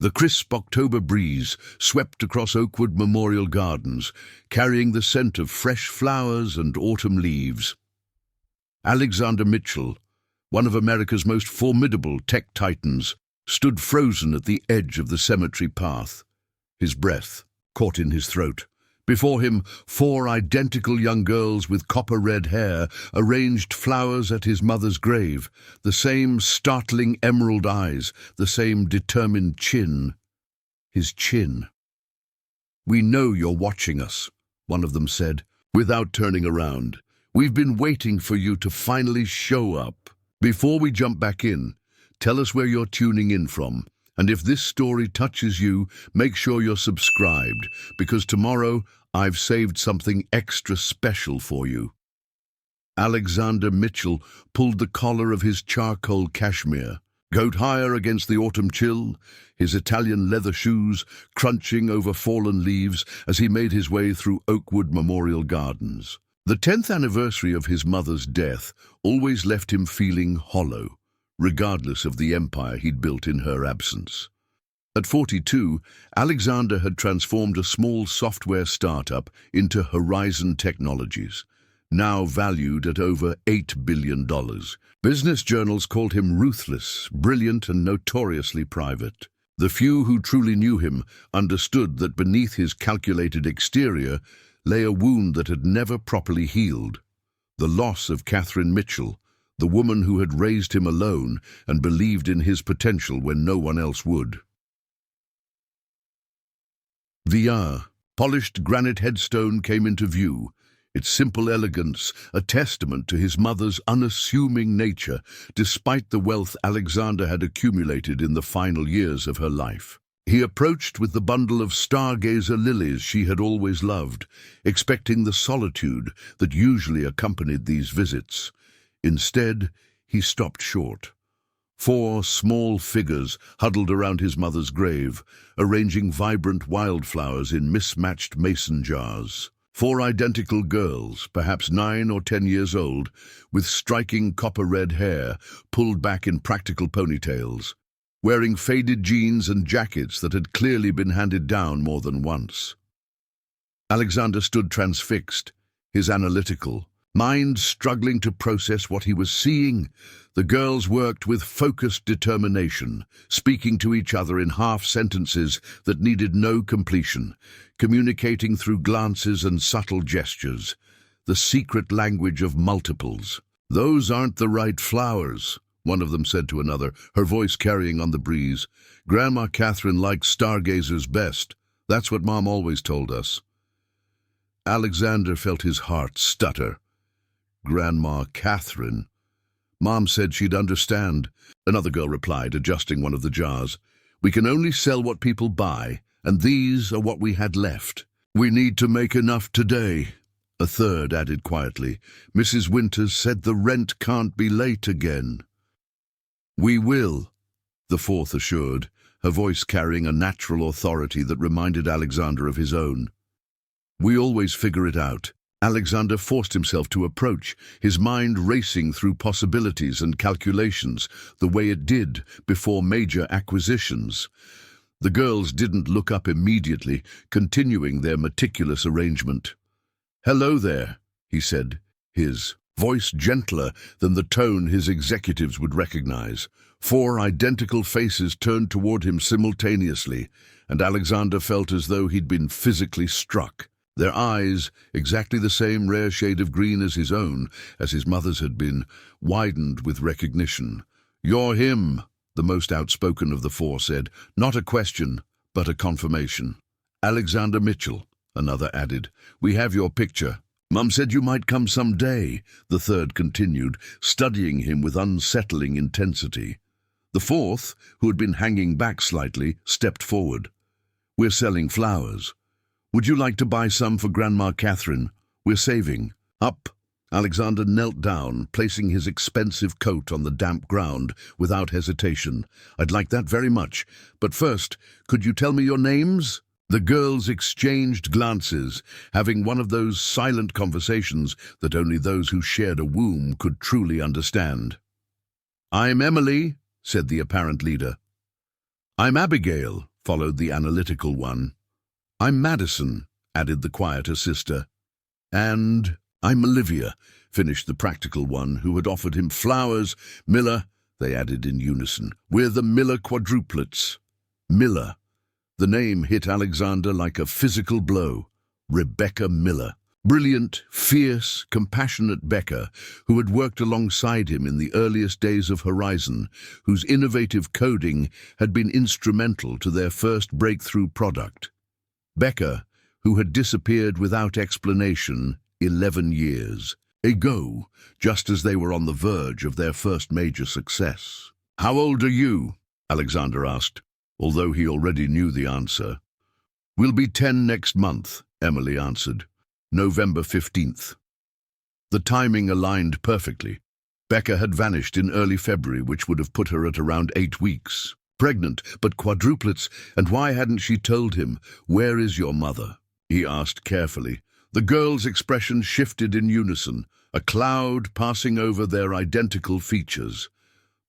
The crisp October breeze swept across Oakwood Memorial Gardens, carrying the scent of fresh flowers and autumn leaves. Alexander Mitchell, one of America's most formidable tech titans, stood frozen at the edge of the cemetery path, his breath caught in his throat. Before him, 4 identical young girls with copper-red hair arranged flowers at his mother's grave, the same startling emerald eyes, the same determined chin. His chin. "We know you're watching us," one of them said, without turning around. "We've been waiting for you to finally show up. Before we jump back in, tell us where you're tuning in from. And if this story touches you, make sure you're subscribed, because tomorrow I've saved something extra special for you." Alexander Mitchell pulled the collar of his charcoal cashmere, coat higher against the autumn chill, his Italian leather shoes crunching over fallen leaves as he made his way through Oakwood Memorial Gardens. The 10th anniversary of his mother's death always left him feeling hollow, regardless of the empire he'd built in her absence. At 42, Alexander had transformed a small software startup into Horizon Technologies, now valued at over $8 billion. Business journals called him ruthless, brilliant, and notoriously private. The few who truly knew him understood that beneath his calculated exterior lay a wound that had never properly healed: the loss of Catherine Mitchell, the woman who had raised him alone and believed in his potential when no one else would. The polished granite headstone came into view, its simple elegance a testament to his mother's unassuming nature, despite the wealth Alexander had accumulated in the final years of her life. He approached with the bundle of stargazer lilies she had always loved, expecting the solitude that usually accompanied these visits. Instead, he stopped short. 4 small figures huddled around his mother's grave, arranging vibrant wildflowers in mismatched mason jars. 4 identical girls, perhaps 9 or 10 years old, with striking copper-red hair pulled back in practical ponytails, wearing faded jeans and jackets that had clearly been handed down more than once. Alexander stood transfixed, his analytical mind struggling to process what he was seeing. The girls worked with focused determination, speaking to each other in half-sentences that needed no completion, communicating through glances and subtle gestures, the secret language of multiples. "Those aren't the right flowers," one of them said to another, her voice carrying on the breeze. "Grandma Catherine liked stargazers best. That's what Mom always told us." Alexander felt his heart stutter. Grandma Catherine. Mom said she'd understand, another girl replied, adjusting one of the jars. "We can only sell what people buy, and these are what we had left. We need to make enough today," a third added quietly. "Mrs. Winters said the rent can't be late again." "We will," the fourth assured, her voice carrying a natural authority that reminded Alexander of his own. "We always figure it out." Alexander forced himself to approach, his mind racing through possibilities and calculations, the way it did before major acquisitions. The girls didn't look up immediately, continuing their meticulous arrangement. "Hello there," he said, his voice gentler than the tone his executives would recognize. 4 identical faces turned toward him simultaneously, and Alexander felt as though he'd been physically struck. Their eyes, exactly the same rare shade of green as his own, as his mother's had been, widened with recognition. "You're him," the most outspoken of the 4 said, not a question, but a confirmation. "Alexander Mitchell," another added. "We have your picture." "Mum said you might come someday," the third continued, studying him with unsettling intensity. The 4th, who had been hanging back slightly, stepped forward. "We're selling flowers. Would you like to buy some for Grandma Catherine? We're saving." "Up." Alexander knelt down, placing his expensive coat on the damp ground without hesitation. "I'd like that very much. But first, could you tell me your names?" The girls exchanged glances, having one of those silent conversations that only those who shared a womb could truly understand. "I'm Emily," said the apparent leader. "I'm Abigail," followed the analytical one. I'm Madison, added the quieter sister. And I'm Olivia, finished the practical one, who had offered him flowers. Miller, they added in unison. We're the Miller quadruplets. Miller. The name hit Alexander like a physical blow. Rebecca Miller. Brilliant, fierce, compassionate Becca, who had worked alongside him in the earliest days of Horizon, whose innovative coding had been instrumental to their first breakthrough product. Becca, who had disappeared without explanation 11 years ago, just as they were on the verge of their first major success. How old are you? Alexander asked, although he already knew the answer. We'll be 10 next month, Emily answered. November 15th. The timing aligned perfectly. Becca had vanished in early February, which would have put her at around 8 weeks. Pregnant, but quadruplets, and why hadn't she told him? Where is your mother? He asked carefully. The girl's expression shifted in unison, a cloud passing over their identical features.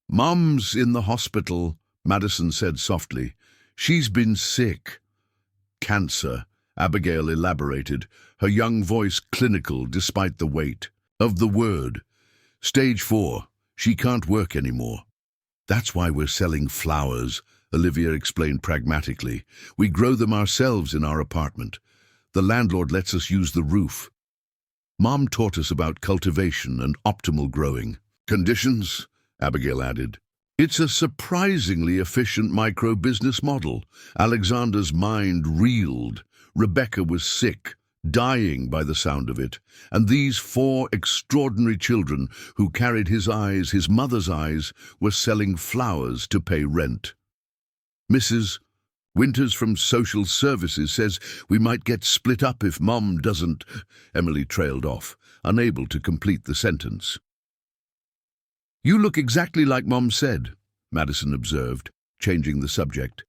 Mom's in the hospital, Madison said softly. She's been sick. Cancer, Abigail elaborated, her young voice clinical despite the weight of the word. Stage 4. She can't work anymore. That's why we're selling flowers, Olivia explained pragmatically. We grow them ourselves in our apartment. The landlord lets us use the roof. Mom taught us about cultivation and optimal growing conditions, Abigail added. It's a surprisingly efficient micro-business model. Alexander's mind reeled. Rebecca was sick, dying by the sound of it, and these 4 extraordinary children who carried his eyes, his mother's eyes, were selling flowers to pay rent. Mrs. Winters from Social Services says we might get split up if Mom doesn't. Emily trailed off, unable to complete the sentence. You look exactly like Mom said, Madison observed, changing the subject.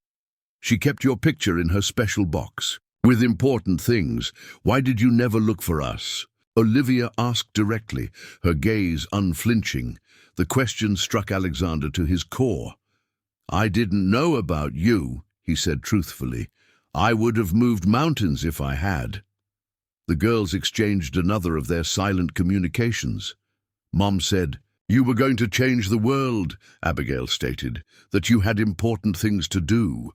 She kept your picture in her special box. With important things, why did you never look for us? Olivia asked directly, her gaze unflinching. The question struck Alexander to his core. I didn't know about you, he said truthfully. I would have moved mountains if I had. The girls exchanged another of their silent communications. Mom said, You were going to change the world, Abigail stated, that you had important things to do.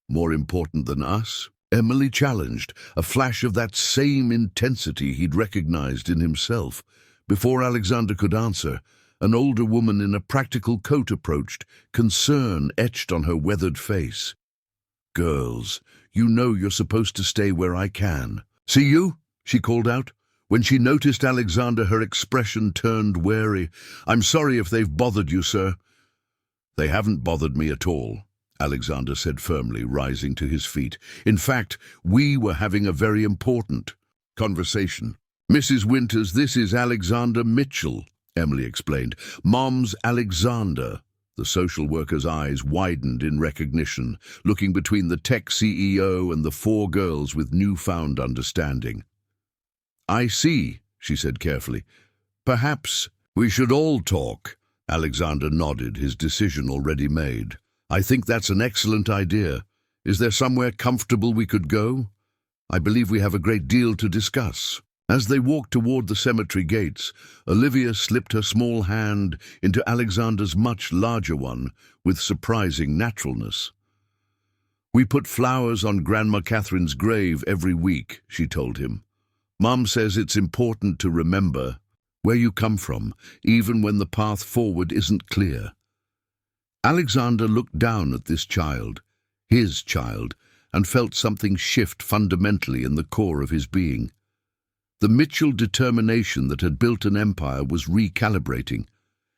More important than us? Emily challenged, a flash of that same intensity he'd recognized in himself. Before Alexander could answer, an older woman in a practical coat approached, concern etched on her weathered face. Girls, you know you're supposed to stay where I can. See you? She called out. When she noticed Alexander, her expression turned wary. I'm sorry if they've bothered you, sir. They haven't bothered me at all, Alexander said firmly, rising to his feet. In fact, we were having a very important conversation. Mrs. Winters, this is Alexander Mitchell, Emily explained. Mom's Alexander. The social worker's eyes widened in recognition, looking between the tech CEO and the 4 girls with newfound understanding. I see, she said carefully. Perhaps we should all talk. Alexander nodded, his decision already made. I think that's an excellent idea. Is there somewhere comfortable we could go? I believe we have a great deal to discuss. As they walked toward the cemetery gates, Olivia slipped her small hand into Alexander's much larger one with surprising naturalness. We put flowers on Grandma Catherine's grave every week, she told him. Mom says it's important to remember where you come from, even when the path forward isn't clear. Alexander looked down at this child, his child, and felt something shift fundamentally in the core of his being. The Mitchell determination that had built an empire was recalibrating,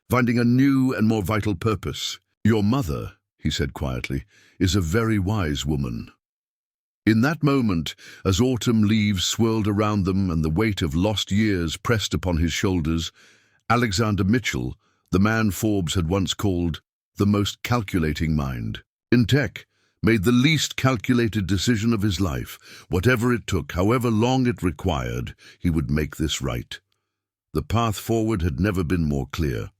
finding a new and more vital purpose. Your mother, he said quietly, is a very wise woman. In that moment, as autumn leaves swirled around them and the weight of lost years pressed upon his shoulders, Alexander Mitchell, the man Forbes had once called the most calculating mind in tech, made the least calculated decision of his life. Whatever it took, however long it required, he would make this right. The path forward had never been more clear.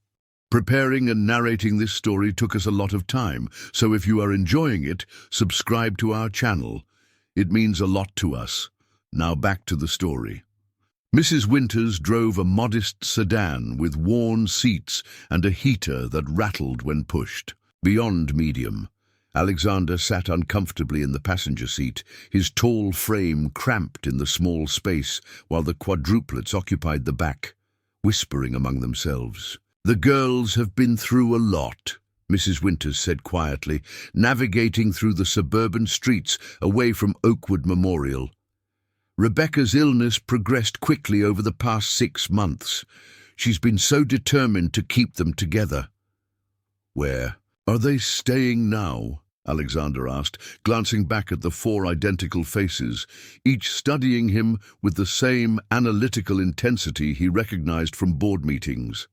Preparing and narrating this story took us a lot of time, so if you are enjoying it, subscribe to our channel. It means a lot to us. Now back to the story. Mrs. Winters drove a modest sedan with worn seats and a heater that rattled when pushed. Beyond medium, Alexander sat uncomfortably in the passenger seat, his tall frame cramped in the small space, while the quadruplets occupied the back, whispering among themselves. "The girls have been through a lot," Mrs. Winters said quietly, navigating through the suburban streets away from Oakwood Memorial. "Rebecca's illness progressed quickly over the past 6 months. She's been so determined to keep them together." "Where are they staying now?" Alexander asked, glancing back at the 4 identical faces, each studying him with the same analytical intensity he recognized from board meetings.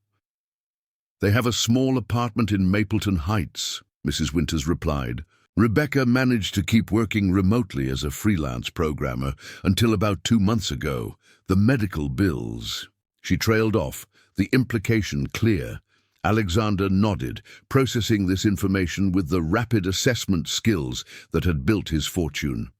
"They have a small apartment in Mapleton Heights," Mrs. Winters replied. "Rebecca managed to keep working remotely as a freelance programmer until about 2 months ago. The medical bills." She trailed off, the implication clear. Alexander nodded, processing this information with the rapid assessment skills that had built his fortune.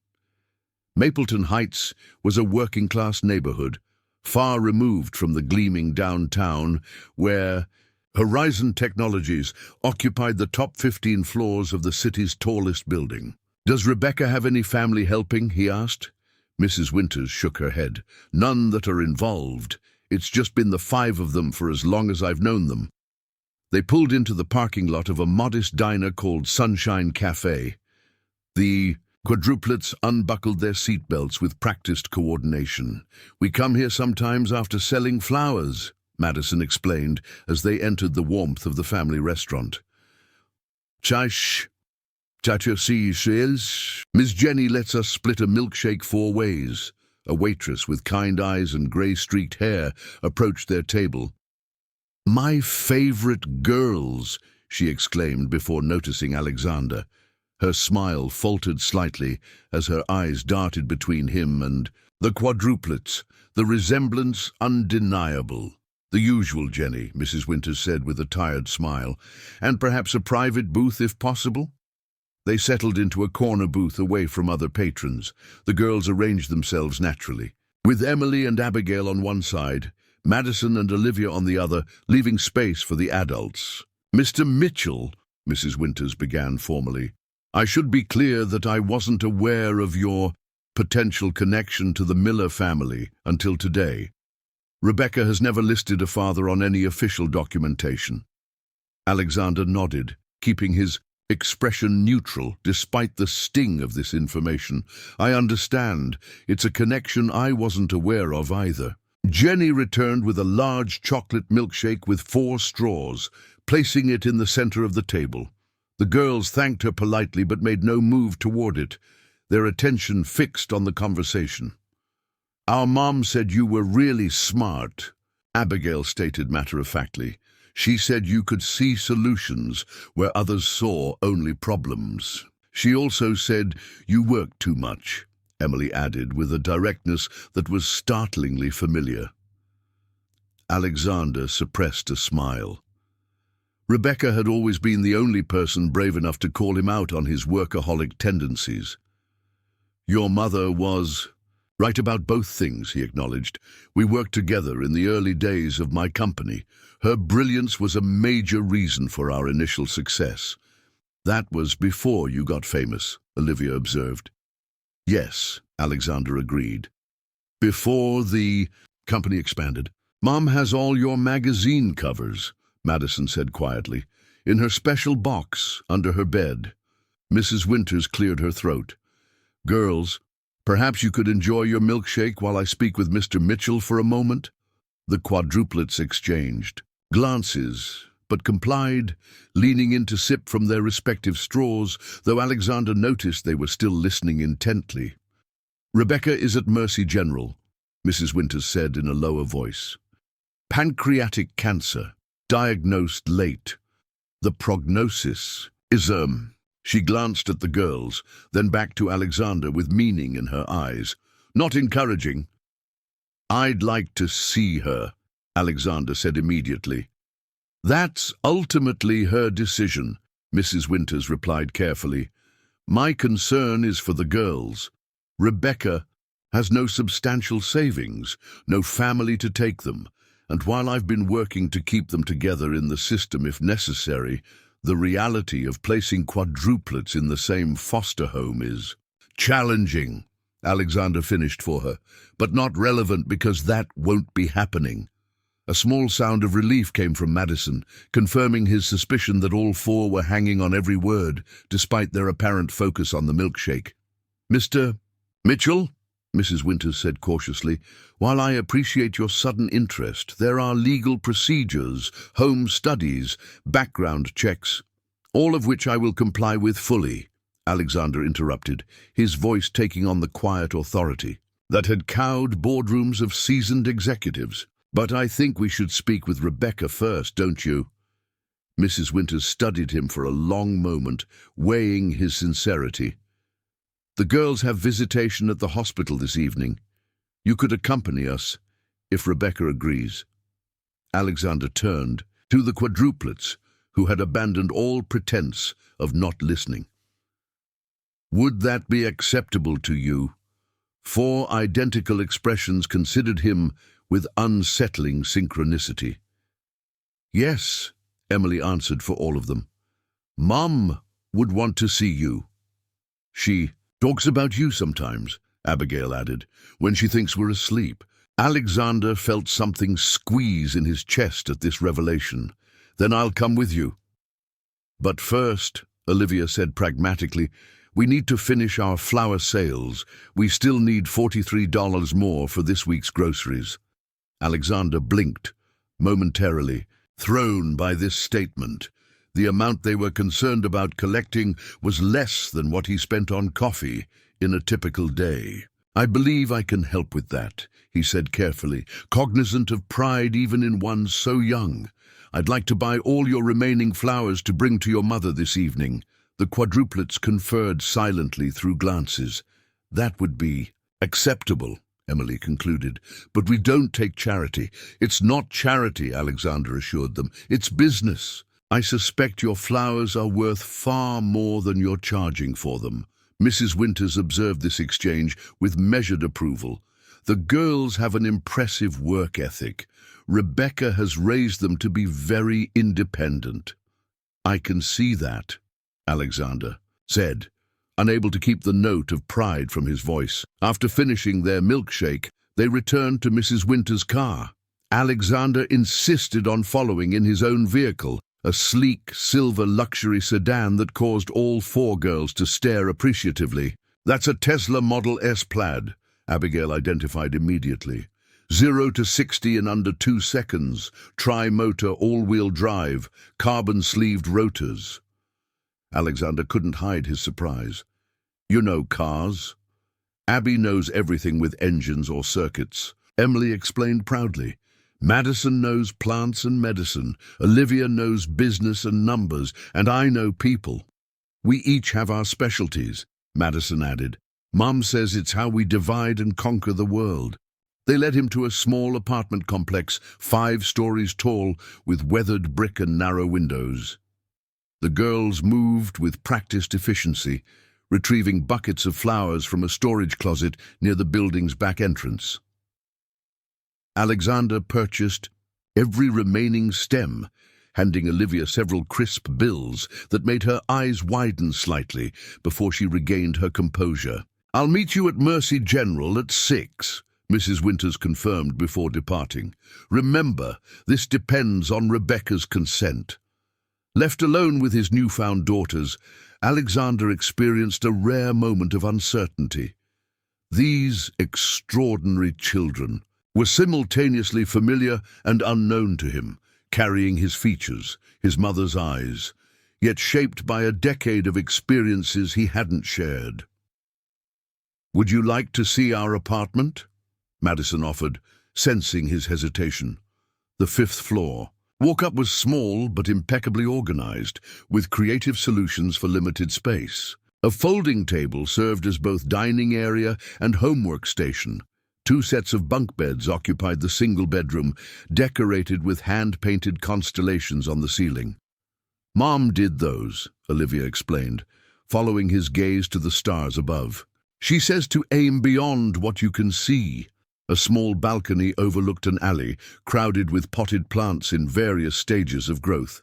Mapleton Heights was a working-class neighborhood, far removed from the gleaming downtown, where Horizon Technologies occupied the top 15 floors of the city's tallest building. "Does Rebecca have any family helping?" he asked. Mrs. Winters shook her head. "None that are involved. It's just been the 5 of them for as long as I've known them." They pulled into the parking lot of a modest diner called Sunshine Cafe. The quadruplets unbuckled their seatbelts with practiced coordination. "We come here sometimes after selling flowers," Madison explained as they entered the warmth of the family restaurant. "Chash, sales. Miss Jenny lets us split a milkshake 4 ways." A waitress with kind eyes and grey-streaked hair approached their table. "My favorite girls," she exclaimed before noticing Alexander. Her smile faltered slightly as her eyes darted between him and the quadruplets, the resemblance undeniable. "The usual, Jenny," Mrs. Winters said with a tired smile. "And perhaps a private booth if possible?" They settled into a corner booth away from other patrons. The girls arranged themselves naturally, with Emily and Abigail on one side, Madison and Olivia on the other, leaving space for the adults. "Mr. Mitchell," Mrs. Winters began formally, "I should be clear that I wasn't aware of your potential connection to the Miller family until today. Rebecca has never listed a father on any official documentation." Alexander nodded, keeping his expression neutral despite the sting of this information. "I understand. It's a connection I wasn't aware of either." Jenny returned with a large chocolate milkshake with 4 straws, placing it in the center of the table. The girls thanked her politely but made no move toward it, their attention fixed on the conversation. "Our mom said you were really smart," Abigail stated matter-of-factly. "She said you could see solutions where others saw only problems. She also said you worked too much," Emily added with a directness that was startlingly familiar. Alexander suppressed a smile. Rebecca had always been the only person brave enough to call him out on his workaholic tendencies. "Your mother was right about both things," he acknowledged. "We worked together in the early days of my company. Her brilliance was a major reason for our initial success." "That was before you got famous," Olivia observed. "Yes," Alexander agreed. "Before the company expanded." "Mom has all your magazine covers," Madison said quietly, "in her special box under her bed." Mrs. Winters cleared her throat. "Girls, perhaps you could enjoy your milkshake while I speak with Mr. Mitchell for a moment?" The quadruplets exchanged glances, but complied, leaning in to sip from their respective straws, though Alexander noticed they were still listening intently. "Rebecca is at Mercy General," Mrs. Winters said in a lower voice. "Pancreatic cancer, diagnosed late. The prognosis is, She glanced at the girls, then back to Alexander with meaning in her eyes. "Not encouraging." "I'd like to see her," Alexander said immediately. That's ultimately her decision, Mrs. Winters replied carefully. My concern is for the girls. Rebecca has no substantial savings, no family to take them, and while I've been working to keep them together in the system if necessary, the reality of placing quadruplets in the same foster home is challenging, Alexander finished for her, but not relevant because that won't be happening. A small sound of relief came from Madison, confirming his suspicion that all four were hanging on every word, despite their apparent focus on the milkshake. Mr. Mitchell, Mrs. Winters said cautiously, while I appreciate your sudden interest, there are legal procedures, home studies, background checks, all of which I will comply with fully, Alexander interrupted, his voice taking on the quiet authority that had cowed boardrooms of seasoned executives. But I think we should speak with Rebecca first, don't you? Mrs. Winters studied him for a long moment, weighing his sincerity. The girls have visitation at the hospital this evening. You could accompany us, if Rebecca agrees. Alexander turned to the quadruplets, who had abandoned all pretense of not listening. Would that be acceptable to you? Four identical expressions considered him with unsettling synchronicity. Yes, Emily answered for all of them. Mum would want to see you. She talks about you sometimes, Abigail added, when she thinks we're asleep. Alexander felt something squeeze in his chest at this revelation. Then I'll come with you. But first, Olivia said pragmatically, we need to finish our flour sales. We still need $43 more for this week's groceries. Alexander blinked, momentarily, thrown by this statement. The amount they were concerned about collecting was less than what he spent on coffee in a typical day. I believe I can help with that, he said carefully, cognizant of pride even in one so young. I'd like to buy all your remaining flowers to bring to your mother this evening. The quadruplets conferred silently through glances. That would be acceptable, Emily concluded, but we don't take charity. It's not charity, Alexander assured them. It's business. I suspect your flowers are worth far more than you're charging for them. Mrs. Winters observed this exchange with measured approval. The girls have an impressive work ethic. Rebecca has raised them to be very independent. I can see that, Alexander said, unable to keep the note of pride from his voice. After finishing their milkshake, they returned to Mrs. Winters' car. Alexander insisted on following in his own vehicle, a sleek, silver luxury sedan that caused all four girls to stare appreciatively. That's a Tesla Model S Plaid, Abigail identified immediately. 0 to 60 in under 2 seconds, tri-motor all-wheel drive, carbon-sleeved rotors. Alexander couldn't hide his surprise. You know cars. Abby knows everything with engines or circuits, Emily explained proudly. Madison knows plants and medicine, Olivia knows business and numbers, and I know people. We each have our specialties, Madison added. Mom says it's how we divide and conquer the world. They led him to a small apartment complex, 5 stories tall, with weathered brick and narrow windows. The girls moved with practiced efficiency, retrieving buckets of flowers from a storage closet near the building's back entrance. Alexander purchased every remaining stem, handing Olivia several crisp bills that made her eyes widen slightly before she regained her composure. I'll meet you at Mercy General at 6, Mrs. Winters confirmed before departing. Remember, this depends on Rebecca's consent. Left alone with his newfound daughters, Alexander experienced a rare moment of uncertainty. These extraordinary children were simultaneously familiar and unknown to him, carrying his features, his mother's eyes, yet shaped by a decade of experiences he hadn't shared. Would you like to see our apartment? Madison offered, sensing his hesitation. The 5th floor. Walk-up was small but impeccably organized, with creative solutions for limited space. A folding table served as both dining area and homework station, Two sets of bunk beds occupied the single bedroom, decorated with hand-painted constellations on the ceiling. "Mom did those," Olivia explained, following his gaze to the stars above. "She says to aim beyond what you can see." A small balcony overlooked an alley, crowded with potted plants in various stages of growth.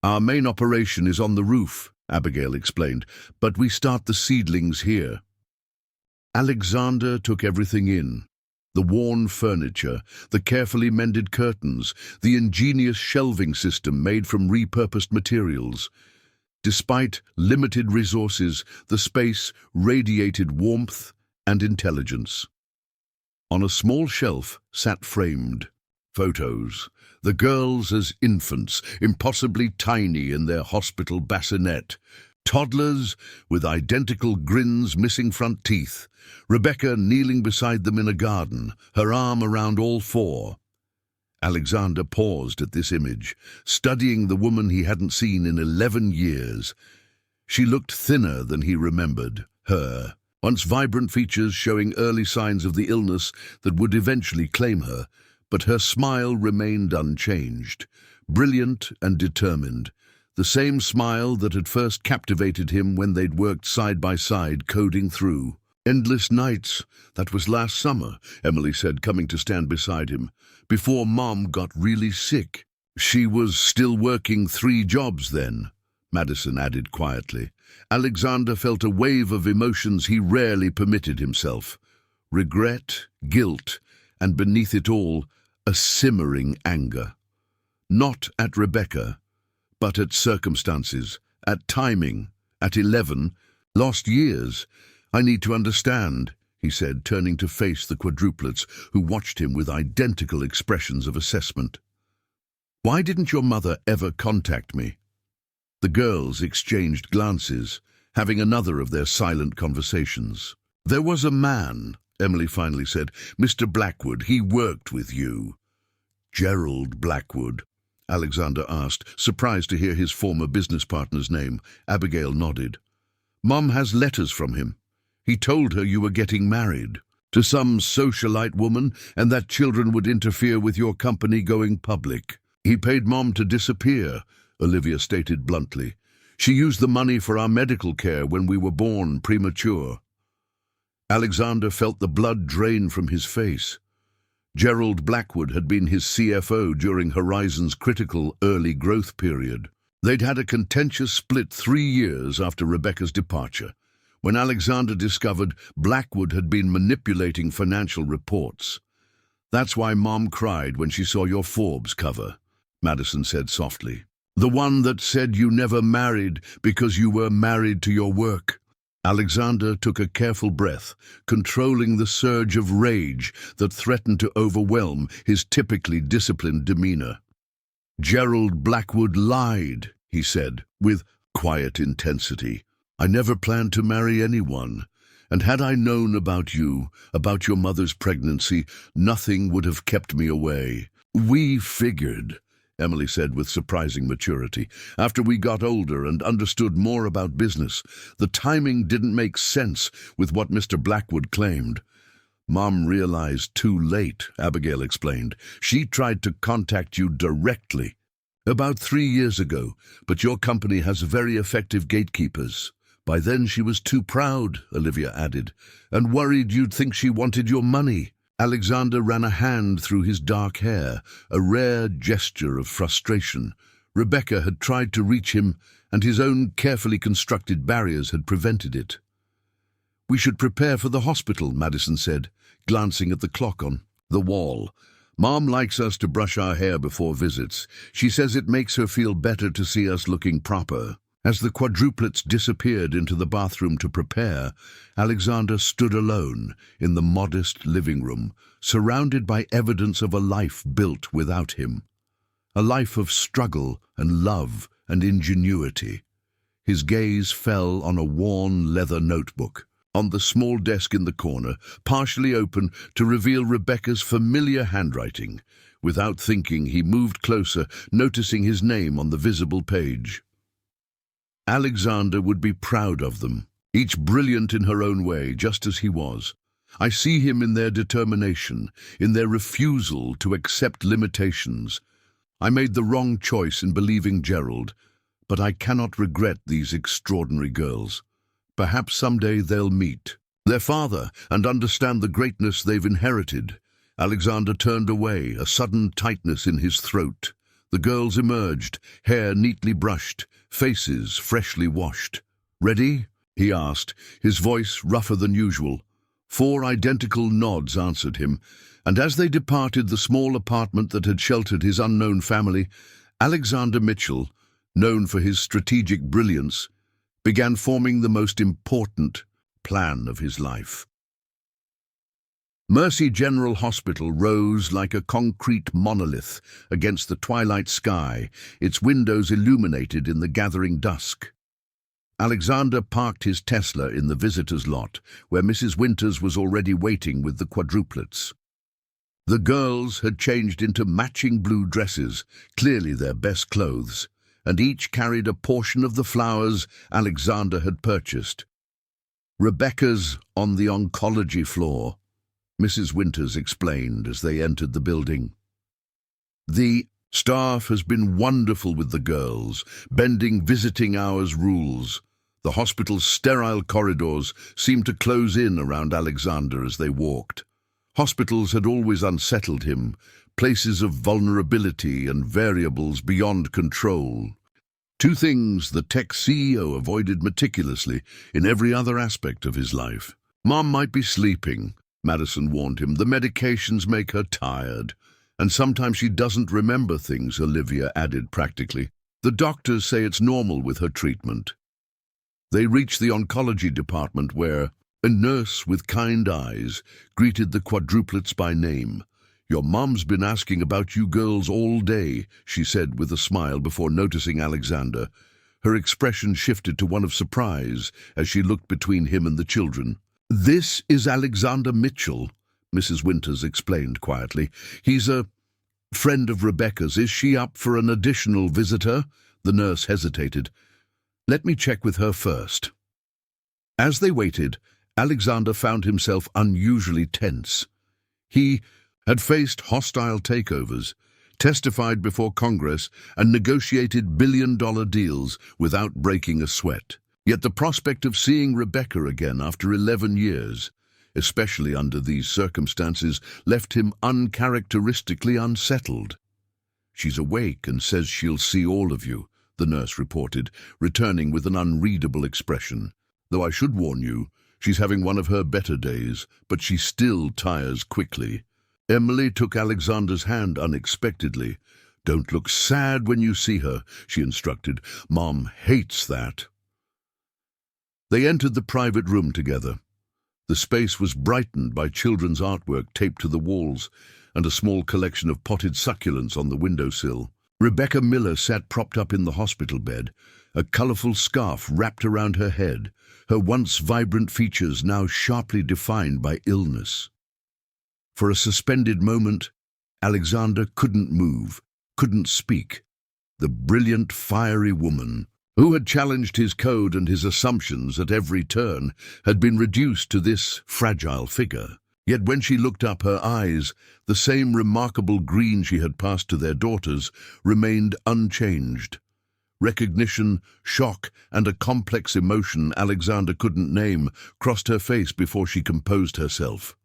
"Our main operation is on the roof," Abigail explained, "but we start the seedlings here." Alexander took everything in. The worn furniture, the carefully mended curtains, the ingenious shelving system made from repurposed materials. Despite limited resources, the space radiated warmth and intelligence. On a small shelf sat framed photos, the girls as infants, impossibly tiny in their hospital bassinet, toddlers with identical grins missing front teeth, Rebecca kneeling beside them in a garden, her arm around all four. Alexander paused at this image, studying the woman he hadn't seen in 11 years. She looked thinner than he remembered, her once vibrant features showing early signs of the illness that would eventually claim her, but her smile remained unchanged, brilliant and determined, the same smile that had first captivated him when they'd worked side by side coding through "Endless Nights." "That was last summer," Emily said, coming to stand beside him, "before Mom got really sick." "She was still working 3 jobs then," Madison added quietly. Alexander felt a wave of emotions he rarely permitted himself. Regret, guilt, and beneath it all, a simmering anger. Not at Rebecca, but at circumstances, at timing, at 11, lost years. "I need to understand," he said, turning to face the quadruplets, who watched him with identical expressions of assessment. "Why didn't your mother ever contact me?" The girls exchanged glances, having another of their silent conversations. "There was a man," Emily finally said, "Mr. Blackwood, he worked with you." "Gerald Blackwood?" Alexander asked, surprised to hear his former business partner's name. Abigail nodded. "Mom has letters from him. He told her you were getting married to some socialite woman and that children would interfere with your company going public. He paid Mom to disappear," Olivia stated bluntly. "She used the money for our medical care when we were born premature." Alexander felt the blood drain from his face. Gerald Blackwood had been his CFO during Horizon's critical early growth period. They'd had a contentious split 3 years after Rebecca's departure, when Alexander discovered Blackwood had been manipulating financial reports. "That's why Mom cried when she saw your Forbes cover," Madison said softly. "The one that said you never married because you were married to your work." Alexander took a careful breath, controlling the surge of rage that threatened to overwhelm his typically disciplined demeanor. "Gerald Blackwood lied," he said, with quiet intensity. "I never planned to marry anyone, and had I known about you, about your mother's pregnancy, nothing would have kept me away. We figured," Emily said with surprising maturity, "after we got older and understood more about business, the timing didn't make sense with what Mr. Blackwood claimed." "Mom realized too late," Abigail explained. "She tried to contact you directly about 3 years ago, but your company has very effective gatekeepers." "By then she was too proud," Olivia added, "and worried you'd think she wanted your money." Alexander ran a hand through his dark hair, a rare gesture of frustration. Rebecca had tried to reach him, and his own carefully constructed barriers had prevented it. "We should prepare for the hospital," Madison said, glancing at the clock on the wall. "Mom likes us to brush our hair before visits. She says it makes her feel better to see us looking proper." As the quadruplets disappeared into the bathroom to prepare, Alexander stood alone in the modest living room, surrounded by evidence of a life built without him. A life of struggle and love and ingenuity. His gaze fell on a worn leather notebook, on the small desk in the corner, partially open to reveal Rebecca's familiar handwriting. Without thinking, he moved closer, noticing his name on the visible page. Alexander would be proud of them, each brilliant in her own way, just as he was. I see him in their determination, in their refusal to accept limitations. I made the wrong choice in believing Gerald, but I cannot regret these extraordinary girls. Perhaps someday they'll meet their father and understand the greatness they've inherited. Alexander turned away, a sudden tightness in his throat. The girls emerged, hair neatly brushed, faces freshly washed. "Ready?" he asked, his voice rougher than usual. 4 identical nods answered him, and as they departed the small apartment that had sheltered his unknown family, Alexander Mitchell, known for his strategic brilliance, began forming the most important plan of his life. Mercy General Hospital rose like a concrete monolith against the twilight sky, its windows illuminated in the gathering dusk. Alexander parked his Tesla in the visitor's lot, where Mrs. Winters was already waiting with the quadruplets. The girls had changed into matching blue dresses, clearly their best clothes, and each carried a portion of the flowers Alexander had purchased. "Rebecca's on the oncology floor," Mrs. Winters explained as they entered the building. "The staff has been wonderful with the girls, bending visiting hours rules." The hospital's sterile corridors seemed to close in around Alexander as they walked. Hospitals had always unsettled him, places of vulnerability and variables beyond control. 2 things the tech CEO avoided meticulously in every other aspect of his life. "Mom might be sleeping," Madison warned him. "The medications make her tired. And sometimes she doesn't remember things," Olivia added practically. "The doctors say it's normal with her treatment." They reached the oncology department where a nurse with kind eyes greeted the quadruplets by name. "Your mom's been asking about you girls all day," she said with a smile before noticing Alexander. Her expression shifted to one of surprise as she looked between him and the children. "This is Alexander Mitchell," Mrs. Winters explained quietly. "He's a friend of Rebecca's. Is she up for an additional visitor?" The nurse hesitated. "Let me check with her first." As they waited, Alexander found himself unusually tense. He had faced hostile takeovers, testified before Congress, and negotiated billion-dollar deals without breaking a sweat. Yet the prospect of seeing Rebecca again after 11 years, especially under these circumstances, left him uncharacteristically unsettled. "She's awake and says she'll see all of you," the nurse reported, returning with an unreadable expression. "Though I should warn you, she's having one of her better days, but she still tires quickly." Emily took Alexander's hand unexpectedly. "Don't look sad when you see her," she instructed. "Mom hates that." They entered the private room together. The space was brightened by children's artwork taped to the walls and a small collection of potted succulents on the windowsill. Rebecca Miller sat propped up in the hospital bed, a colorful scarf wrapped around her head, her once vibrant features now sharply defined by illness. For a suspended moment, Alexander couldn't move, couldn't speak. The brilliant, fiery woman, who had challenged his code and his assumptions at every turn, had been reduced to this fragile figure. Yet when she looked up, her eyes, the same remarkable green she had passed to their daughters, remained unchanged. Recognition, shock, and a complex emotion Alexander couldn't name crossed her face before she composed herself.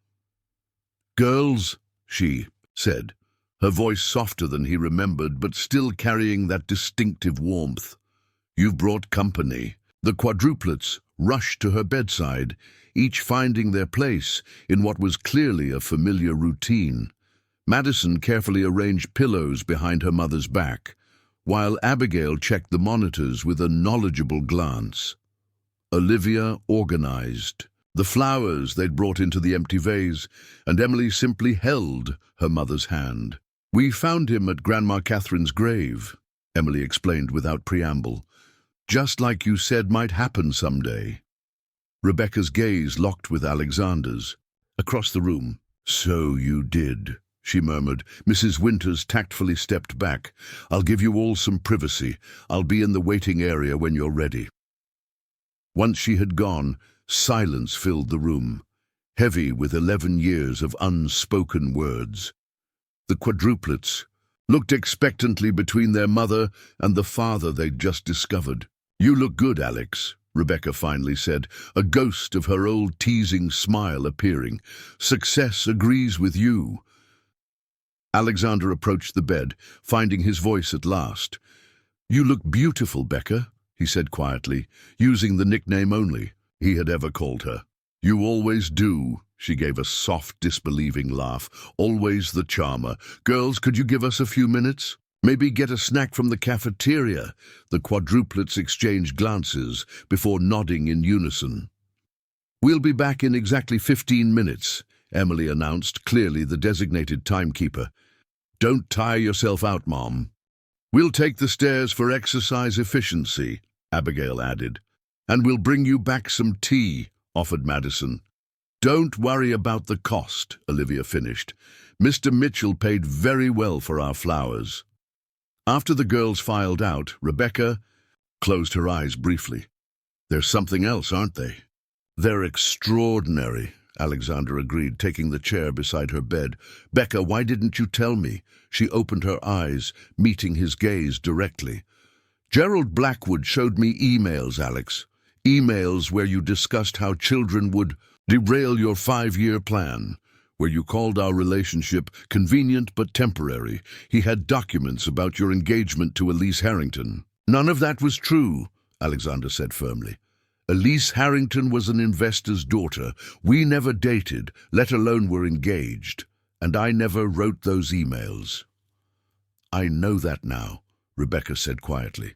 "Girls," she said, her voice softer than he remembered, but still carrying that distinctive warmth. "You've brought company." The quadruplets rushed to her bedside, each finding their place in what was clearly a familiar routine. Madison carefully arranged pillows behind her mother's back, while Abigail checked the monitors with a knowledgeable glance. Olivia organized the flowers they'd brought into the empty vase, and Emily simply held her mother's hand. "We found him at Grandma Catherine's grave," Emily explained without preamble. "Just like you said might happen someday." Rebecca's gaze locked with Alexander's. Across the room. "So you did," she murmured. Mrs. Winters tactfully stepped back. "I'll give you all some privacy. I'll be in the waiting area when you're ready." Once she had gone, silence filled the room. heavy with 11 years of unspoken words. The quadruplets looked expectantly between their mother and the father they'd just discovered. "You look good, Alex," Rebecca finally said, a ghost of her old teasing smile appearing. "Success agrees with you." Alexander approached the bed, finding his voice at last. "You look beautiful, Becca," he said quietly, using the nickname only he had ever called her. "You always do," she gave a soft, disbelieving laugh. "Always the charmer. Girls, could you give us a few minutes? Maybe get a snack from the cafeteria." The quadruplets exchanged glances before nodding in unison. "We'll be back in exactly 15 minutes, Emily announced, clearly the designated timekeeper. "Don't tire yourself out, Mom." "We'll take the stairs for exercise efficiency," Abigail added. "And we'll bring you back some tea," offered Madison. "Don't worry about the cost," Olivia finished. "Mr. Mitchell paid very well for our flowers." After the girls filed out, Rebecca closed her eyes briefly. "There's something else, aren't they?" "They're extraordinary," Alexander agreed, taking the chair beside her bed. "Becca, why didn't you tell me?" She opened her eyes, meeting his gaze directly. "Gerald Blackwood showed me emails, Alex. Emails where you discussed how children would derail your 5-year plan, where you called our relationship convenient but temporary. He had documents about your engagement to Elise Harrington." "None of that was true," Alexander said firmly. "Elise Harrington was an investor's daughter. We never dated, let alone were engaged. And I never wrote those emails." "I know that now," Rebecca said quietly.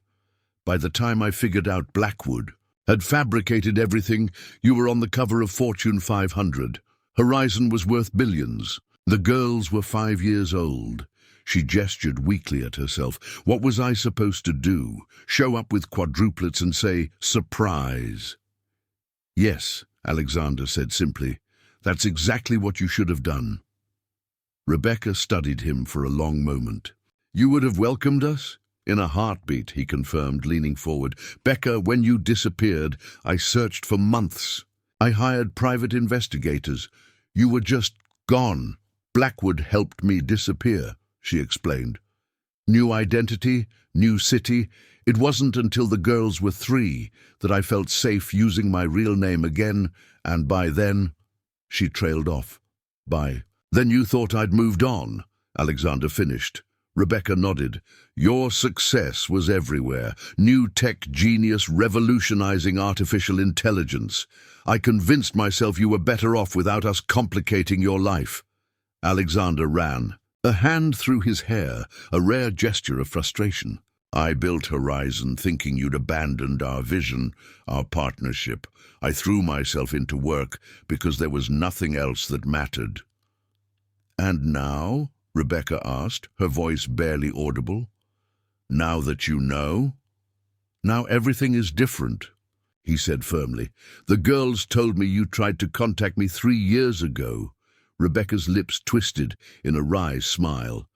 "By the time I figured out Blackwood had fabricated everything, you were on the cover of Fortune 500. Horizon was worth billions. The girls were 5 years old." She gestured weakly at herself. "What was I supposed to do? Show up with quadruplets and say, 'Surprise'?" "Yes," Alexander said simply. "That's exactly what you should have done." Rebecca studied him for a long moment. "You would have welcomed us?" "In a heartbeat," he confirmed, leaning forward. "Becca, when you disappeared, I searched for months. I hired private investigators. You were just gone. Blackwood helped me disappear," she explained. "New identity, new city. It wasn't until the girls were 3 that I felt safe using my real name again, and by then—" She trailed off. "Then you thought I'd moved on," Alexander finished. Rebecca nodded. "Your success was everywhere. New tech genius revolutionizing artificial intelligence. I convinced myself you were better off without us complicating your life." Alexander ran, a hand through his hair, a rare gesture of frustration. "I built Horizon thinking you'd abandoned our vision, our partnership. I threw myself into work because there was nothing else that mattered." "And now?" Rebecca asked, her voice barely audible. "Now that you know?" "Now everything is different," he said firmly. "The girls told me you tried to contact me 3 years ago." Rebecca's lips twisted in a wry smile.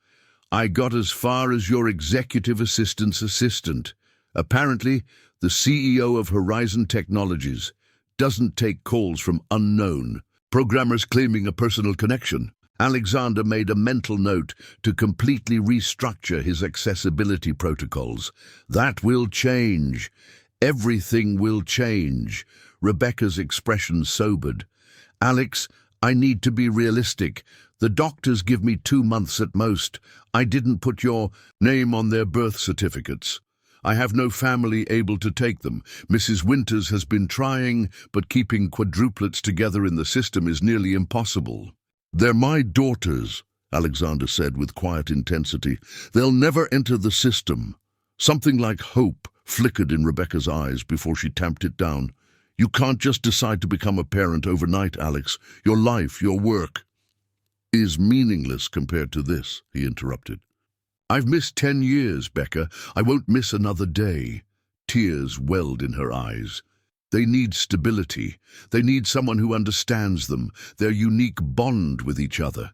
"I got as far as your executive assistant's assistant. Apparently, the CEO of Horizon Technologies doesn't take calls from unknown programmers claiming a personal connection." Alexander made a mental note to completely restructure his accessibility protocols. "That will change. Everything will change." Rebecca's expression sobered. "Alex, I need to be realistic. The doctors give me 2 months at most. I didn't put your name on their birth certificates. I have no family able to take them. Mrs. Winters has been trying, but keeping quadruplets together in the system is nearly impossible." "They're my daughters," Alexander said with quiet intensity. "They'll never enter the system." Something like hope flickered in Rebecca's eyes before she tamped it down. "You can't just decide to become a parent overnight, Alex. Your life, your work is meaningless compared to this," he interrupted. "I've missed 10 years, Becca. I won't miss another day." Tears welled in her eyes. "They need stability. They need someone who understands them, their unique bond with each other."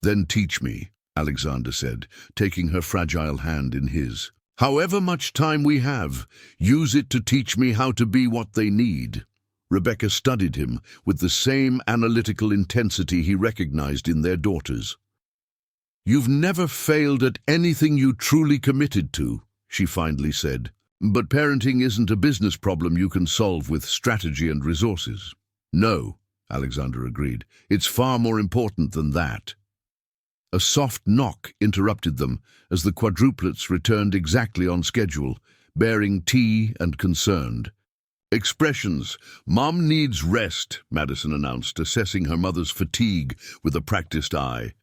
"Then teach me," Alexander said, taking her fragile hand in his. "However much time we have, use it to teach me how to be what they need." Rebecca studied him with the same analytical intensity he recognized in their daughters. "You've never failed at anything you truly committed to," she finally said. "But parenting isn't a business problem you can solve with strategy and resources." "No," Alexander agreed. "It's far more important than that." A soft knock interrupted them as the quadruplets returned exactly on schedule, bearing tea and concerned. "Expressions. Mom needs rest," Madison announced, assessing her mother's fatigue with a practiced eye.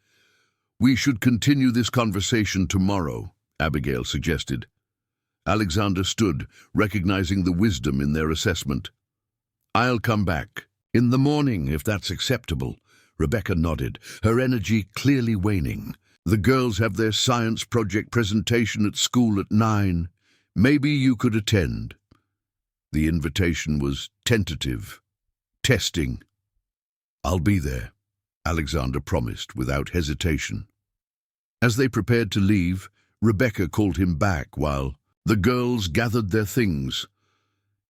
"We should continue this conversation tomorrow," Abigail suggested. Alexander stood, recognizing the wisdom in their assessment. "I'll come back. In the morning, if that's acceptable." Rebecca nodded, her energy clearly waning. "The girls have their science project presentation at school at 9. Maybe you could attend." The invitation was tentative. Testing. "I'll be there," Alexander promised without hesitation. As they prepared to leave, Rebecca called him back while the girls gathered their things.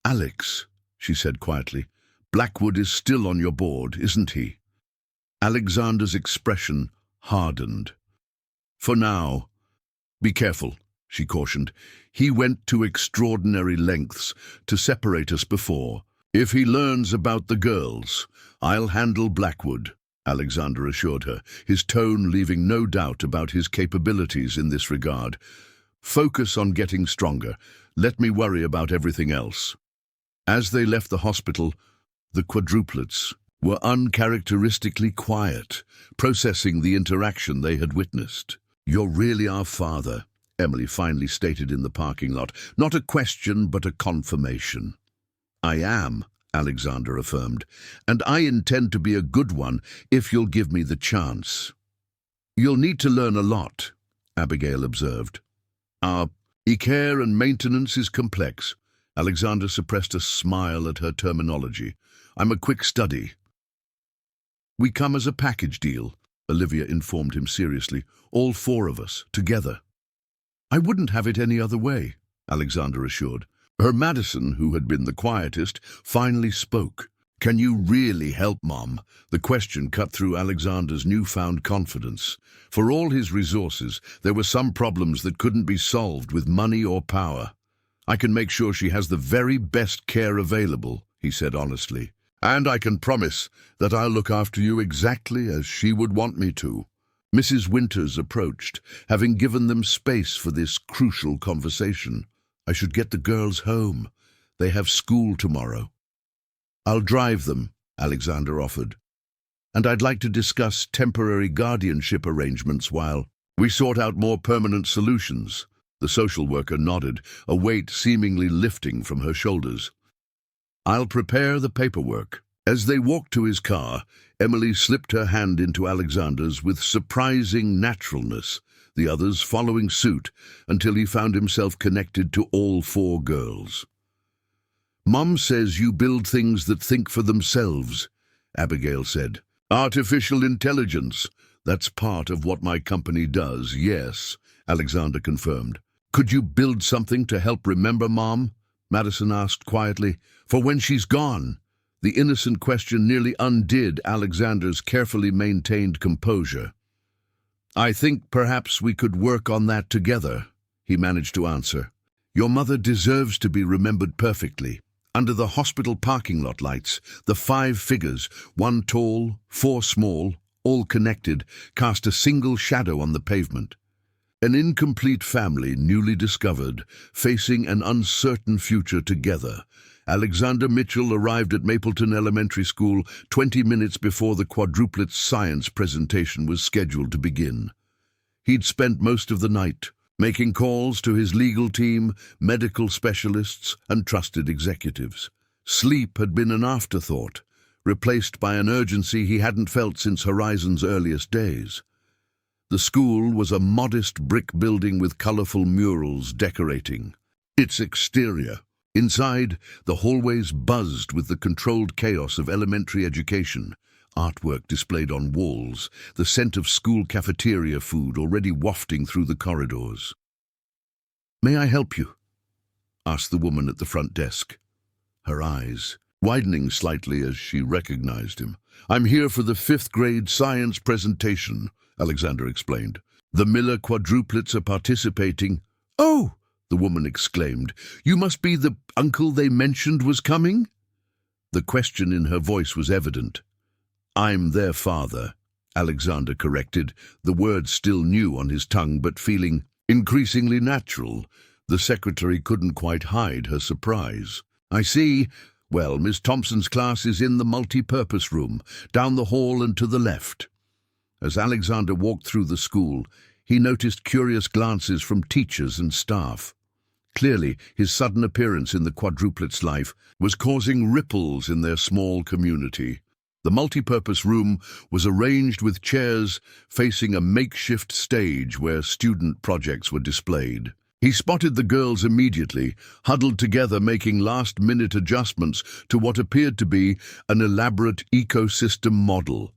"Alex," she said quietly, "Blackwood is still on your board, isn't he?" Alexander's expression hardened. "For now. Be careful," she cautioned. "He went to extraordinary lengths to separate us before. If he learns about the girls, I'll handle Blackwood," Alexander assured her, his tone leaving no doubt about his capabilities in this regard. "Focus on getting stronger. Let me worry about everything else." As they left the hospital, the quadruplets were uncharacteristically quiet, processing the interaction they had witnessed. "You're really our father," Emily finally stated in the parking lot. "Not a question, but a confirmation." "I am," Alexander affirmed, "and I intend to be a good one if you'll give me the chance." "You'll need to learn a lot," Abigail observed. "Our care and maintenance is complex." Alexander suppressed a smile at her terminology. "I'm a quick study." "We come as a package deal," Olivia informed him seriously. "All 4 of us, together." "I wouldn't have it any other way," Alexander assured. Her Madison, who had been the quietest, finally spoke. "Can you really help, Mom?" The question cut through Alexander's newfound confidence. For all his resources, there were some problems that couldn't be solved with money or power. "I can make sure she has the very best care available," he said honestly. "And I can promise that I'll look after you exactly as she would want me to." Mrs. Winters approached, having given them space for this crucial conversation. "I should get the girls home. They have school tomorrow." "I'll drive them," Alexander offered. "And I'd like to discuss temporary guardianship arrangements while we sort out more permanent solutions." The social worker nodded, a weight seemingly lifting from her shoulders. "I'll prepare the paperwork." As they walked to his car, Emily slipped her hand into Alexander's with surprising naturalness, the others following suit until he found himself connected to all 4 girls. "Mom says you build things that think for themselves," Abigail said. "Artificial intelligence. That's part of what my company does, yes," Alexander confirmed. "Could you build something to help remember Mom?" Madison asked quietly. "For when she's gone." The innocent question nearly undid Alexander's carefully maintained composure. "I think perhaps we could work on that together," he managed to answer. "Your mother deserves to be remembered perfectly." Under the hospital parking lot lights, the 5 figures, 1 tall, 4 small, all connected, cast a single shadow on the pavement. An incomplete family newly discovered, facing an uncertain future together. Alexander Mitchell arrived at Mapleton Elementary School 20 minutes before the quadruplets science presentation was scheduled to begin. He'd spent most of the night making calls to his legal team, medical specialists, and trusted executives. Sleep had been an afterthought, replaced by an urgency he hadn't felt since Horizon's earliest days. The school was a modest brick building with colorful murals decorating its exterior. Inside, the hallways buzzed with the controlled chaos of elementary education. Artwork displayed on walls, the scent of school cafeteria food already wafting through the corridors. "May I help you?" asked the woman at the front desk. Her eyes, widening slightly as she recognized him. "I'm here for the fifth-grade science presentation," Alexander explained. "The Miller quadruplets are participating." "Oh!" the woman exclaimed. "You must be the uncle they mentioned was coming?" The question in her voice was evident. "I'm their father," Alexander corrected, the words still new on his tongue but feeling increasingly natural. The secretary couldn't quite hide her surprise. "I see. Well, Miss Thompson's class is in the multi-purpose room, down the hall and to the left." As Alexander walked through the school, he noticed curious glances from teachers and staff. Clearly, his sudden appearance in the quadruplets' life was causing ripples in their small community. The multi-purpose room was arranged with chairs facing a makeshift stage where student projects were displayed. He spotted the girls immediately, huddled together making last-minute adjustments to what appeared to be an elaborate ecosystem model.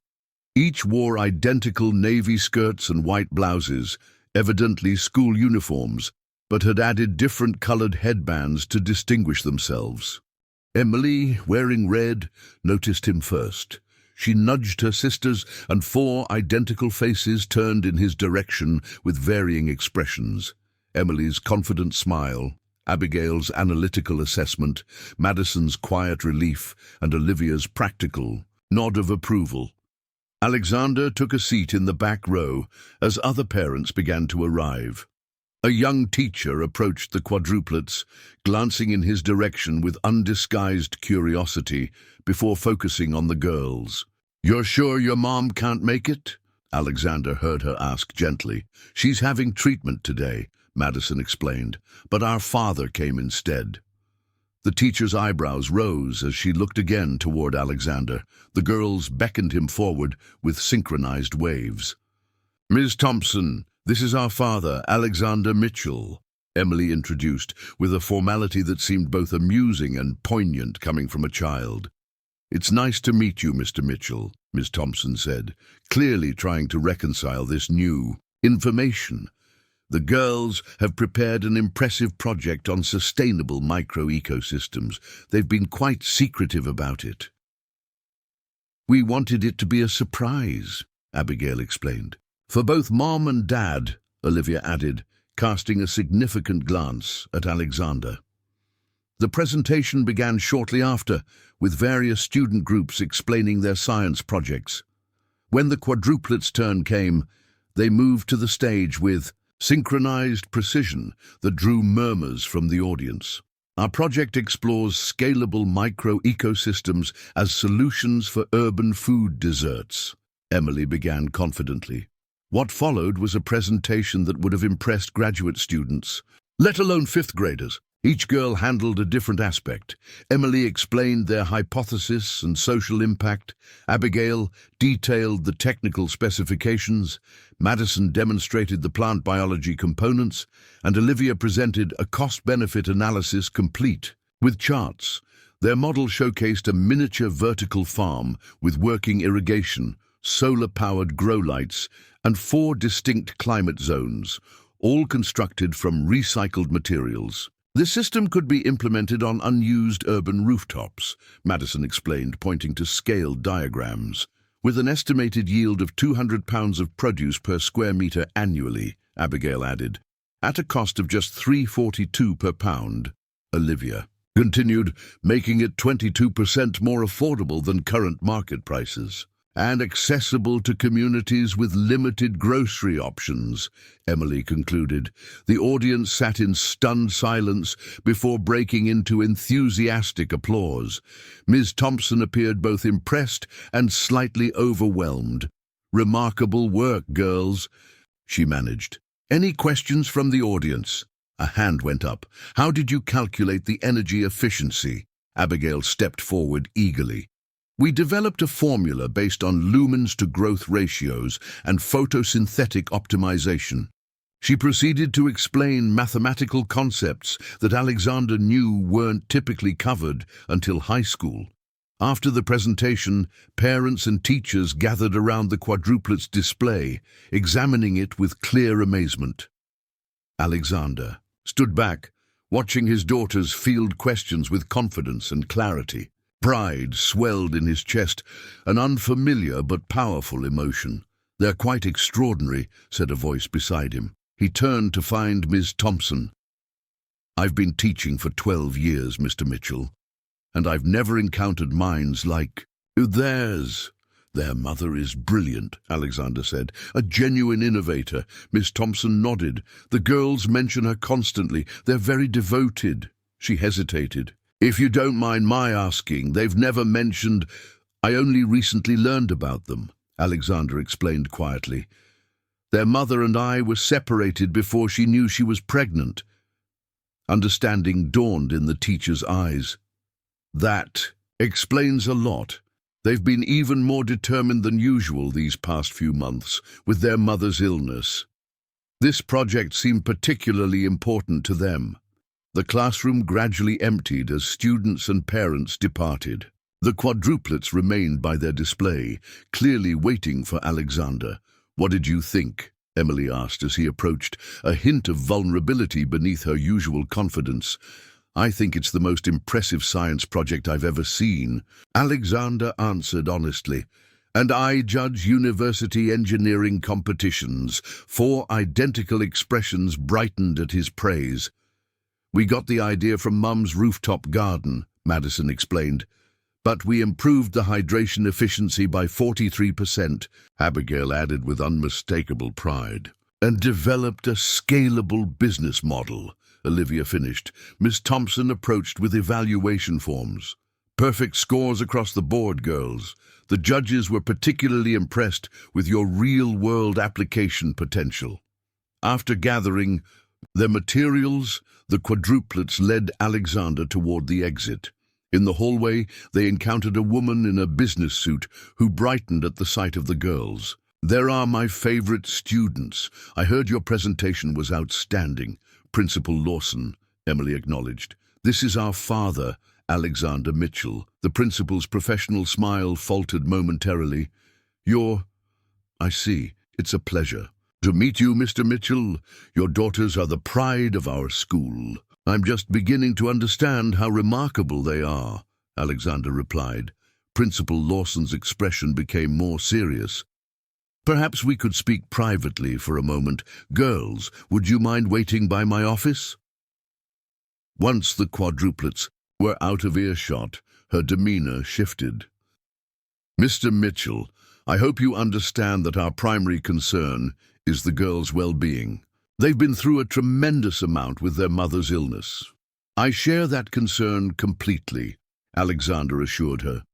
Each wore identical navy skirts and white blouses, evidently school uniforms, but had added different colored headbands to distinguish themselves. Emily, wearing red, noticed him first. She nudged her sisters, and 4 identical faces turned in his direction with varying expressions. Emily's confident smile, Abigail's analytical assessment, Madison's quiet relief, and Olivia's practical nod of approval. Alexander took a seat in the back row as other parents began to arrive. A young teacher approached the quadruplets, glancing in his direction with undisguised curiosity before focusing on the girls. "You're sure your mom can't make it?" Alexander heard her ask gently. "She's having treatment today," Madison explained, "but our father came instead." The teacher's eyebrows rose as she looked again toward Alexander. The girls beckoned him forward with synchronized waves. "Ms. Thompson, this is our father, Alexander Mitchell," Emily introduced, with a formality that seemed both amusing and poignant coming from a child. "It's nice to meet you, Mr. Mitchell," Ms. Thompson said, clearly trying to reconcile this new information. "The girls have prepared an impressive project on sustainable micro-ecosystems. They've been quite secretive about it." "We wanted it to be a surprise," Abigail explained. "For both Mom and Dad," Olivia added, casting a significant glance at Alexander. The presentation began shortly after, with various student groups explaining their science projects. When the quadruplets' turn came, they moved to the stage with synchronized precision that drew murmurs from the audience. "Our project explores scalable micro-ecosystems as solutions for urban food deserts," Emily began confidently. What followed was a presentation that would have impressed graduate students, let alone fifth graders. Each girl handled a different aspect. Emily explained their hypothesis and social impact. Abigail detailed the technical specifications. Madison demonstrated the plant biology components. And Olivia presented a cost-benefit analysis complete with charts. Their model showcased a miniature vertical farm with working irrigation, solar-powered grow lights, and 4 distinct climate zones, all constructed from recycled materials. "This system could be implemented on unused urban rooftops," Madison explained, pointing to scaled diagrams. "With an estimated yield of 200 pounds of produce per square metre annually," Abigail added, "at a cost of just $3.42 per pound." Olivia continued, "making it 22% more affordable than current market prices. And accessible to communities with limited grocery options," Emily concluded. The audience sat in stunned silence before breaking into enthusiastic applause. Ms. Thompson appeared both impressed and slightly overwhelmed. "Remarkable work, girls," she managed. "Any questions from the audience?" A hand went up. "How did you calculate the energy efficiency?" Abigail stepped forward eagerly. "We developed a formula based on lumens to growth ratios and photosynthetic optimization." She proceeded to explain mathematical concepts that Alexander knew weren't typically covered until high school. After the presentation, parents and teachers gathered around the quadruplets display, examining it with clear amazement. Alexander stood back, watching his daughters field questions with confidence and clarity. Pride swelled in his chest, an unfamiliar but powerful emotion. "They're quite extraordinary," said a voice beside him. He turned to find Miss Thompson. "I've been teaching for 12 years, Mr. Mitchell, and I've never encountered minds like theirs." "Their mother is brilliant," Alexander said. "A genuine innovator." Miss Thompson nodded. "The girls mention her constantly. They're very devoted." She hesitated. "If you don't mind my asking, they've never mentioned—" "I only recently learned about them," Alexander explained quietly. "Their mother and I were separated before she knew she was pregnant." Understanding dawned in the teacher's eyes. "That explains a lot. They've been even more determined than usual these past few months, with their mother's illness. This project seemed particularly important to them." The classroom gradually emptied as students and parents departed. The quadruplets remained by their display, clearly waiting for Alexander. "What did you think?" Emily asked as he approached, a hint of vulnerability beneath her usual confidence. "I think it's the most impressive science project I've ever seen," Alexander answered honestly. "And I judge university engineering competitions." 4 identical expressions brightened at his praise. "We got the idea from Mum's rooftop garden," Madison explained. "But we improved the hydration efficiency by 43%, Abigail added with unmistakable pride. "And developed a scalable business model," Olivia finished. Miss Thompson approached with evaluation forms. "Perfect scores across the board, girls. The judges were particularly impressed with your real-world application potential." After gathering their materials, the quadruplets led Alexander toward the exit. In the hallway, they encountered a woman in a business suit who brightened at the sight of the girls. "There are my favorite students. I heard your presentation was outstanding." "Principal Lawson," Emily acknowledged. "This is our father, Alexander Mitchell." The principal's professional smile faltered momentarily. I see. It's a pleasure to meet you, Mr. Mitchell. Your daughters are the pride of our school." "I'm just beginning to understand how remarkable they are," Alexander replied. Principal Lawson's expression became more serious. "Perhaps we could speak privately for a moment. Girls, would you mind waiting by my office?" Once the quadruplets were out of earshot, her demeanor shifted. "Mr. Mitchell, I hope you understand that our primary concern is the girls' well-being. They've been through a tremendous amount with their mother's illness." "I share that concern completely," Alexander assured her.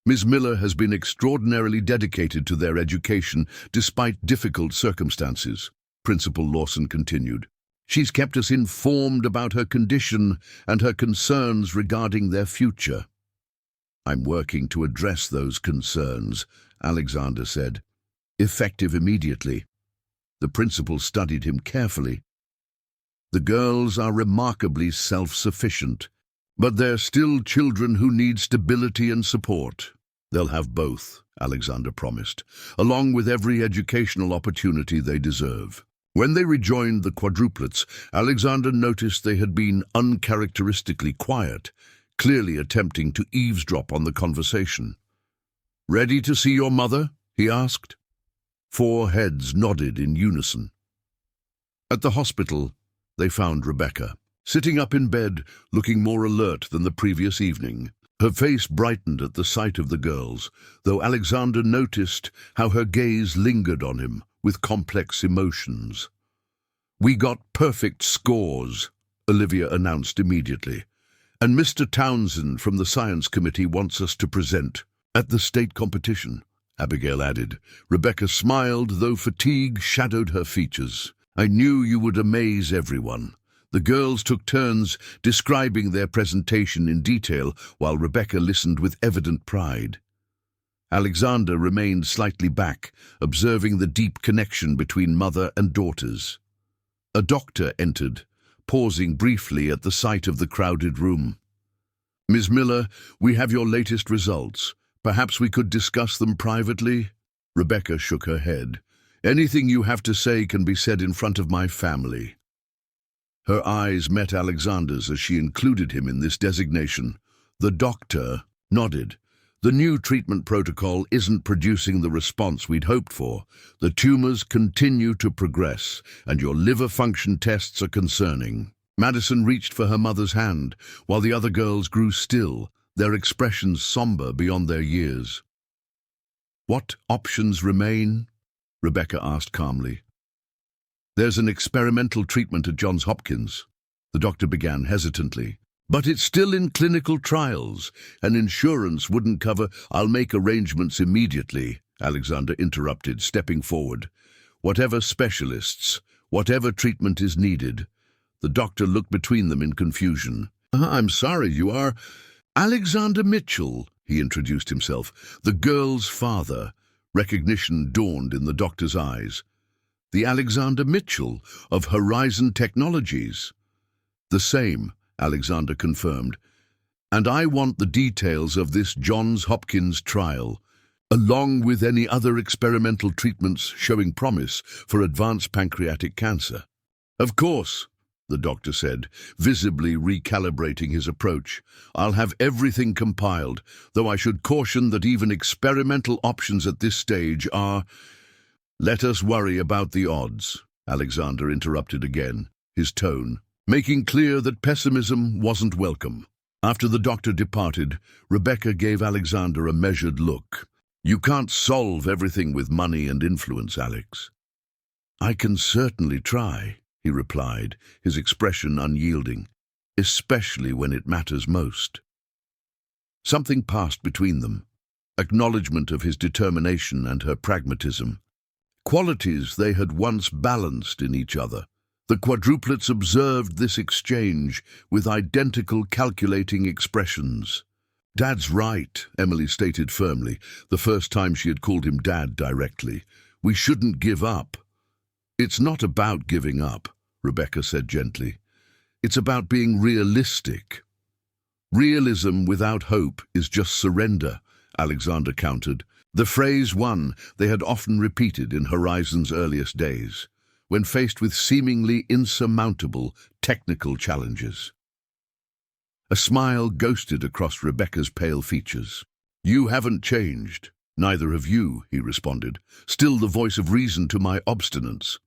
"Ms. Miller has been extraordinarily dedicated to their education despite difficult circumstances," Principal Lawson continued. "She's kept us informed about her condition and her concerns regarding their future." "I'm working to address those concerns," Alexander said. "Effective immediately." The principal studied him carefully. "The girls are remarkably self-sufficient, but they're still children who need stability and support." "They'll have both," Alexander promised, "along with every educational opportunity they deserve." When they rejoined the quadruplets, Alexander noticed they had been uncharacteristically quiet, clearly attempting to eavesdrop on the conversation. "Ready to see your mother?" he asked. 4 heads nodded in unison. At the hospital, they found Rebecca, sitting up in bed, looking more alert than the previous evening. Her face brightened at the sight of the girls, though Alexander noticed how her gaze lingered on him with complex emotions. "We got perfect scores," Olivia announced immediately. "And Mr. Townsend from the Science Committee wants us to present at the state competition," Abigail added. Rebecca smiled, though fatigue shadowed her features. "I knew you would amaze everyone." The girls took turns describing their presentation in detail, while Rebecca listened with evident pride. Alexander remained slightly back, observing the deep connection between mother and daughters. A doctor entered, pausing briefly at the sight of the crowded room. "Ms. Miller, we have your latest results. Perhaps we could discuss them privately?" Rebecca shook her head. "Anything you have to say can be said in front of my family." Her eyes met Alexander's as she included him in this designation. The doctor nodded. The new treatment protocol isn't producing the response we'd hoped for. The tumors continue to progress, and your liver function tests are concerning. Madison reached for her mother's hand, while the other girls grew still, their expressions somber beyond their years. "What options remain?" Rebecca asked calmly. "There's an experimental treatment at Johns Hopkins," the doctor began hesitantly. "But it's still in clinical trials, and insurance wouldn't cover—" "I'll make arrangements immediately," Alexander interrupted, stepping forward. "Whatever specialists, whatever treatment is needed." The doctor looked between them in confusion. "I'm sorry, you are—" "Alexander Mitchell," he introduced himself, "the girl's father." Recognition dawned in the doctor's eyes. "The Alexander Mitchell of Horizon Technologies." "The same," Alexander confirmed. "And I want the details of this Johns Hopkins trial, along with any other experimental treatments showing promise for advanced pancreatic cancer." "Of course," the doctor said, visibly recalibrating his approach. "I'll have everything compiled, though I should caution that even experimental options at this stage are—" "Let us worry about the odds," Alexander interrupted again, his tone making clear that pessimism wasn't welcome. After the doctor departed, Rebecca gave Alexander a measured look. "You can't solve everything with money and influence, Alex." "I can certainly try," he replied, his expression unyielding, "especially when it matters most." Something passed between them, acknowledgement of his determination and her pragmatism, qualities they had once balanced in each other. The quadruplets observed this exchange with identical calculating expressions. "Dad's right," Emily stated firmly, the first time she had called him Dad directly. "We shouldn't give up." "It's not about giving up," Rebecca said gently. "It's about being realistic." "Realism without hope is just surrender," Alexander countered, the phrase one they had often repeated in Horizon's earliest days, when faced with seemingly insurmountable technical challenges. A smile ghosted across Rebecca's pale features. "You haven't changed. Neither have you," he responded, still the voice of reason to my obstinance.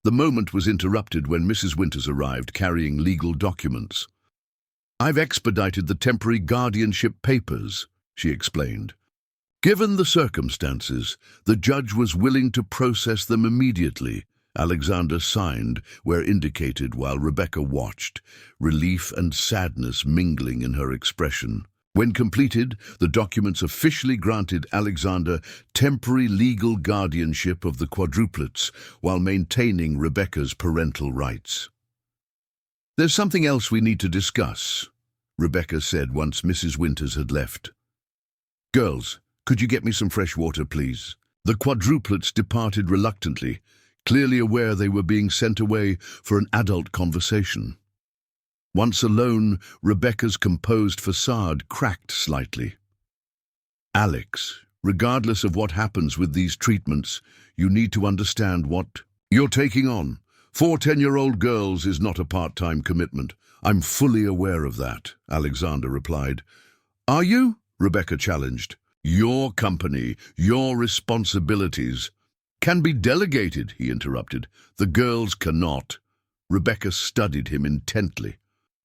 The moment was interrupted when Mrs. Winters arrived carrying legal documents. "I've expedited the temporary guardianship papers," she explained. "Given the circumstances, the judge was willing to process them immediately." Alexander signed where indicated while Rebecca watched, relief and sadness mingling in her expression. When completed, the documents officially granted Alexander temporary legal guardianship of the quadruplets while maintaining Rebecca's parental rights. "There's something else we need to discuss," Rebecca said once Mrs. Winters had left. "Girls, could you get me some fresh water, please?" The quadruplets departed reluctantly, clearly aware they were being sent away for an adult conversation. Once alone, Rebecca's composed facade cracked slightly. "Alex, regardless of what happens with these treatments, you need to understand what you're taking on. 4 10-year-old girls is not a part-time commitment. I'm fully aware of that," Alexander replied. "Are you?" Rebecca challenged. "Your company, your responsibilities can be delegated," he interrupted. "The girls cannot." Rebecca studied him intently.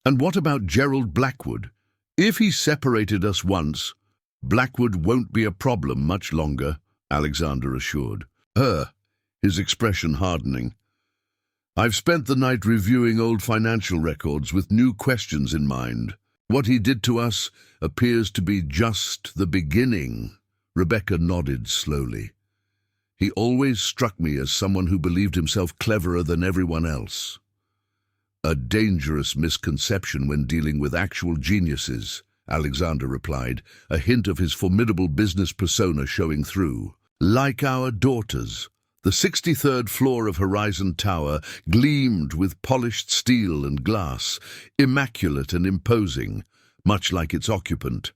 "And what about Gerald Blackwood? If he separated us once, Blackwood won't be a problem much longer," Alexander assured. His expression hardening. "I've spent the night reviewing old financial records with new questions in mind. What he did to us appears to be just the beginning." Rebecca nodded slowly. "He always struck me as someone who believed himself cleverer than everyone else. A dangerous misconception when dealing with actual geniuses," Alexander replied, a hint of his formidable business persona showing through. "Like our daughters." The 63rd floor of Horizon Tower gleamed with polished steel and glass, immaculate and imposing, much like its occupant.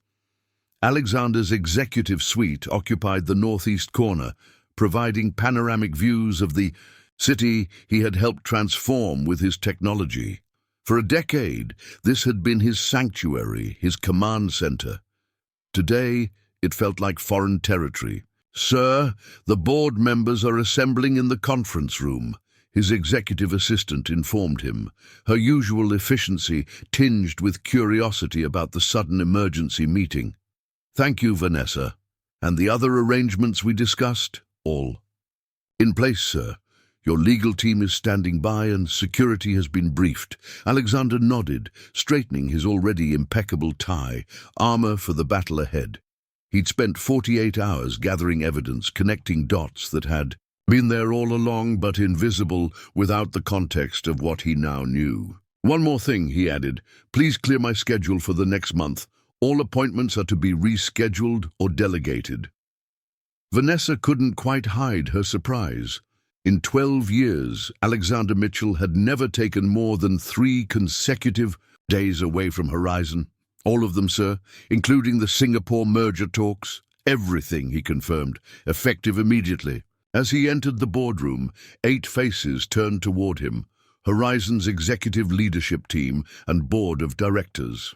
Alexander's executive suite occupied the northeast corner, providing panoramic views of the city he had helped transform with his technology. For a decade, this had been his sanctuary, his command center. Today, it felt like foreign territory. "Sir, the board members are assembling in the conference room," his executive assistant informed him, her usual efficiency tinged with curiosity about the sudden emergency meeting. "Thank you, Vanessa. And the other arrangements we discussed? All in place, sir. Your legal team is standing by and security has been briefed." Alexander nodded, straightening his already impeccable tie, armor for the battle ahead. He'd spent 48 hours gathering evidence, connecting dots that had been there all along but invisible without the context of what he now knew. "One more thing," he added. "Please clear my schedule for the next month. All appointments are to be rescheduled or delegated." Vanessa couldn't quite hide her surprise. In 12 years, Alexander Mitchell had never taken more than 3 consecutive days away from Horizon. "All of them, sir, including the Singapore merger talks. Everything," he confirmed, effective immediately. As he entered the boardroom, 8 faces turned toward him, Horizon's executive leadership team and board of directors.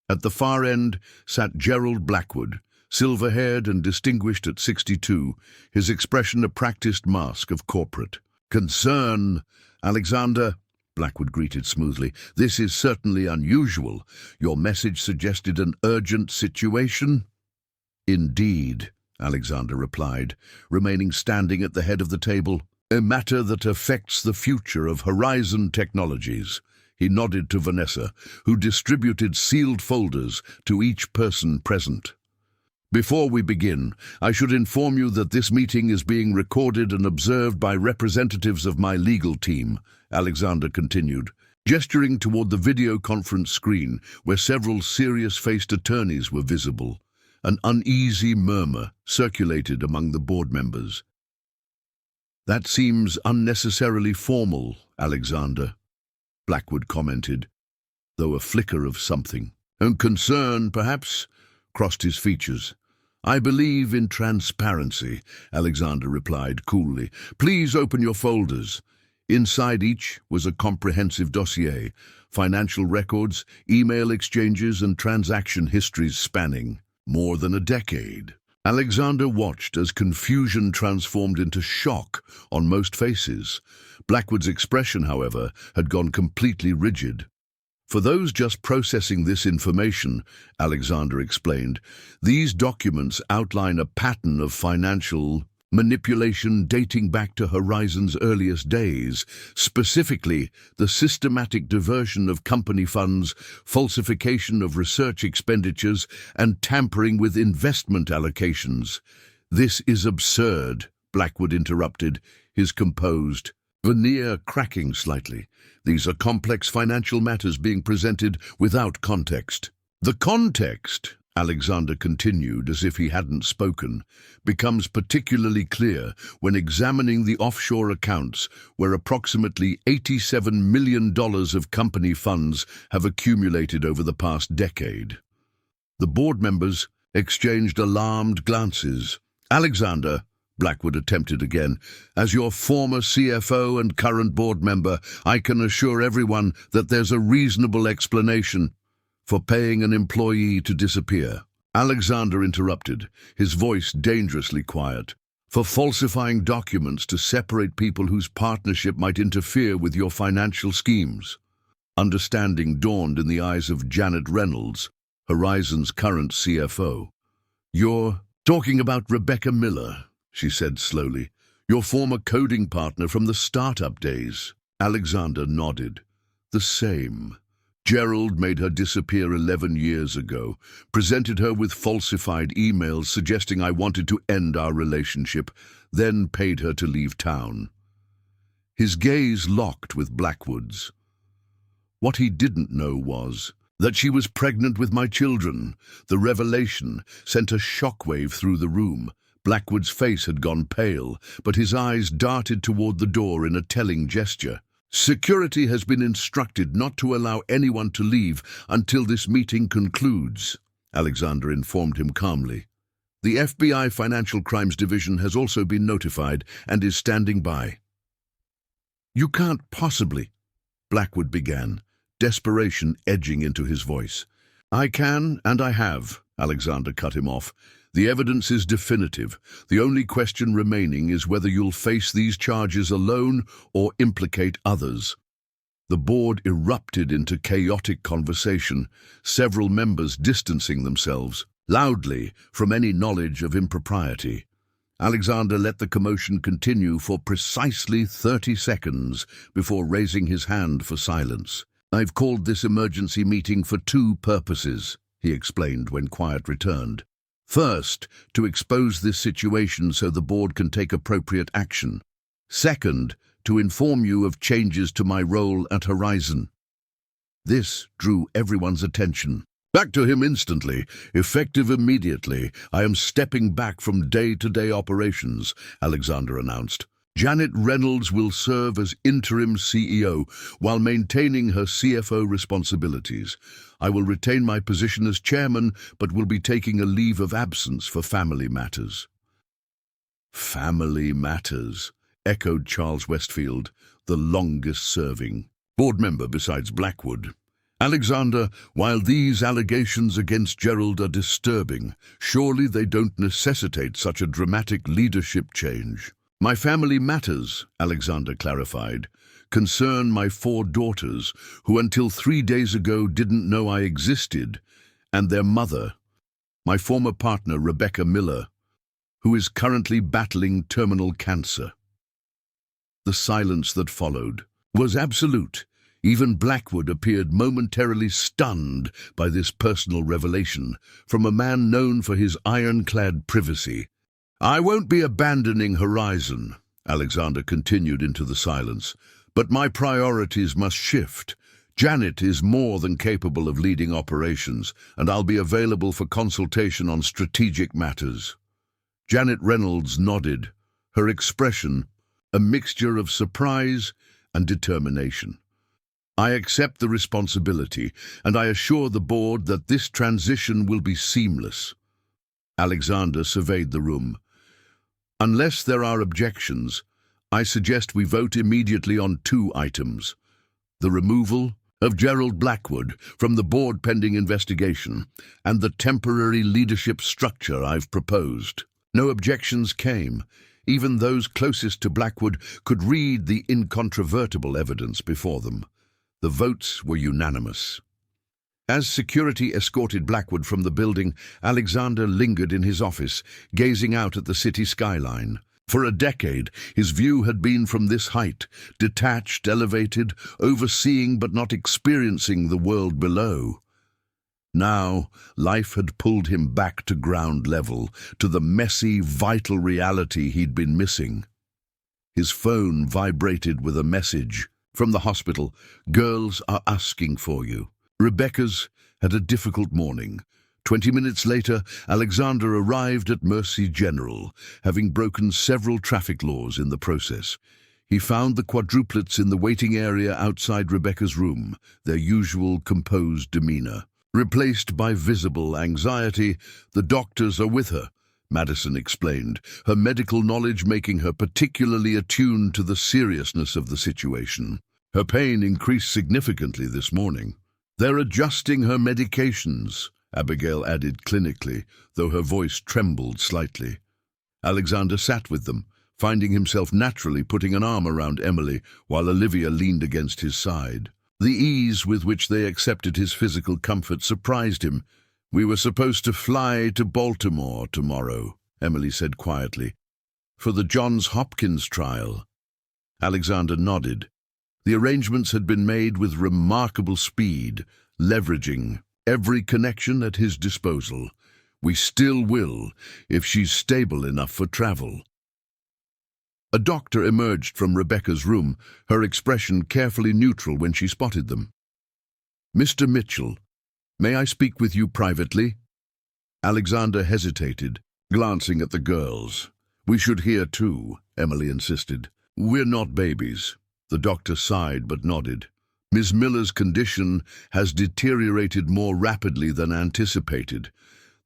At the far end sat Gerald Blackwood, silver-haired and distinguished at 62, his expression a practiced mask of corporate concern. "Alexander," Blackwood greeted smoothly, "this is certainly unusual. Your message suggested an urgent situation." "Indeed," Alexander replied, remaining standing at the head of the table. "A matter that affects the future of Horizon Technologies." He nodded to Vanessa, who distributed sealed folders to each person present. "Before we begin, I should inform you that this meeting is being recorded and observed by representatives of my legal team," Alexander continued, gesturing toward the video conference screen where several serious-faced attorneys were visible. An uneasy murmur circulated among the board members. "That seems unnecessarily formal, Alexander," Blackwood commented, though a flicker of something, and concern, perhaps, crossed his features. "I believe in transparency," Alexander replied coolly. "Please open your folders." Inside each was a comprehensive dossier, financial records, email exchanges, and transaction histories spanning more than a decade. Alexander watched as confusion transformed into shock on most faces. Blackwood's expression, however, had gone completely rigid. "For those just processing this information," Alexander explained, "these documents outline a pattern of financial manipulation dating back to Horizon's earliest days, specifically the systematic diversion of company funds, falsification of research expenditures, and tampering with investment allocations." "This is absurd," Blackwood interrupted, his composed veneer cracking slightly. "These are complex financial matters being presented without context." "The context," Alexander continued as if he hadn't spoken, "becomes particularly clear when examining the offshore accounts where approximately $87 million of company funds have accumulated over the past decade." The board members exchanged alarmed glances. "Alexander," Blackwood attempted again, "as your former CFO and current board member, I can assure everyone that there's a reasonable explanation for paying an employee to disappear." Alexander interrupted, his voice dangerously quiet. "For falsifying documents to separate people whose partnership might interfere with your financial schemes." Understanding dawned in the eyes of Janet Reynolds, Horizon's current CFO. "You're talking about Rebecca Miller," she said slowly, "your former coding partner from the startup days." Alexander nodded. "The same. Gerald made her disappear 11 years ago, presented her with falsified emails suggesting I wanted to end our relationship, then paid her to leave town." His gaze locked with Blackwood's. What he didn't know was that she was pregnant with my children. The revelation sent a shockwave through the room. Blackwood's face had gone pale, but his eyes darted toward the door in a telling gesture. "Security has been instructed not to allow anyone to leave until this meeting concludes," Alexander informed him calmly. "The FBI Financial Crimes Division has also been notified and is standing by." "You can't possibly," Blackwood began, desperation edging into his voice. I can, and I have, Alexander cut him off. The evidence is definitive. The only question remaining is whether you'll face these charges alone or implicate others. The board erupted into chaotic conversation, several members distancing themselves loudly from any knowledge of impropriety. Alexander let the commotion continue for precisely 30 seconds before raising his hand for silence. I've called this emergency meeting for two purposes, he explained when quiet returned. First, to expose this situation so the board can take appropriate action. Second, to inform you of changes to my role at Horizon. This drew everyone's attention. Back to him instantly, effective immediately. I am stepping back from day-to-day operations, Alexander announced. Janet Reynolds will serve as interim CEO while maintaining her CFO responsibilities. I will retain my position as chairman, but will be taking a leave of absence for family matters. Family matters, echoed Charles Westfield, the longest-serving board member besides Blackwood. Alexander, while these allegations against Gerald are disturbing, surely they don't necessitate such a dramatic leadership change. My family matters, Alexander clarified, concern my 4 daughters, who until 3 days ago didn't know I existed, and their mother, my former partner Rebecca Miller, who is currently battling terminal cancer. The silence that followed was absolute. Even Blackwood appeared momentarily stunned by this personal revelation from a man known for his ironclad privacy. I won't be abandoning Horizon, Alexander continued into the silence, but my priorities must shift. Janet is more than capable of leading operations, and I'll be available for consultation on strategic matters. Janet Reynolds nodded, her expression a mixture of surprise and determination. I accept the responsibility, and I assure the board that this transition will be seamless. Alexander surveyed the room. Unless there are objections, I suggest we vote immediately on 2 items. The removal of Gerald Blackwood from the board pending investigation, and the temporary leadership structure I've proposed. No objections came. Even those closest to Blackwood could read the incontrovertible evidence before them. The votes were unanimous. As security escorted Blackwood from the building, Alexander lingered in his office, gazing out at the city skyline. For a decade, his view had been from this height, detached, elevated, overseeing but not experiencing the world below. Now, life had pulled him back to ground level, to the messy, vital reality he'd been missing. His phone vibrated with a message from the hospital. Girls are asking for you. Rebecca's had a difficult morning. 20 minutes later, Alexander arrived at Mercy General, having broken several traffic laws in the process. He found the quadruplets in the waiting area outside Rebecca's room, their usual composed demeanor. Replaced by visible anxiety, the doctors are with her, Madison explained, her medical knowledge making her particularly attuned to the seriousness of the situation. Her pain increased significantly this morning. They're adjusting her medications, Abigail added clinically, though her voice trembled slightly. Alexander sat with them, finding himself naturally putting an arm around Emily while Olivia leaned against his side. The ease with which they accepted his physical comfort surprised him. We were supposed to fly to Baltimore tomorrow, Emily said quietly, for the Johns Hopkins trial. Alexander nodded. The arrangements had been made with remarkable speed, leveraging every connection at his disposal. We still will, if she's stable enough for travel. A doctor emerged from Rebecca's room, her expression carefully neutral when she spotted them. Mr. Mitchell, may I speak with you privately? Alexander hesitated, glancing at the girls. We should hear too, Emily insisted. We're not babies. The doctor sighed but nodded. Ms. Miller's condition has deteriorated more rapidly than anticipated.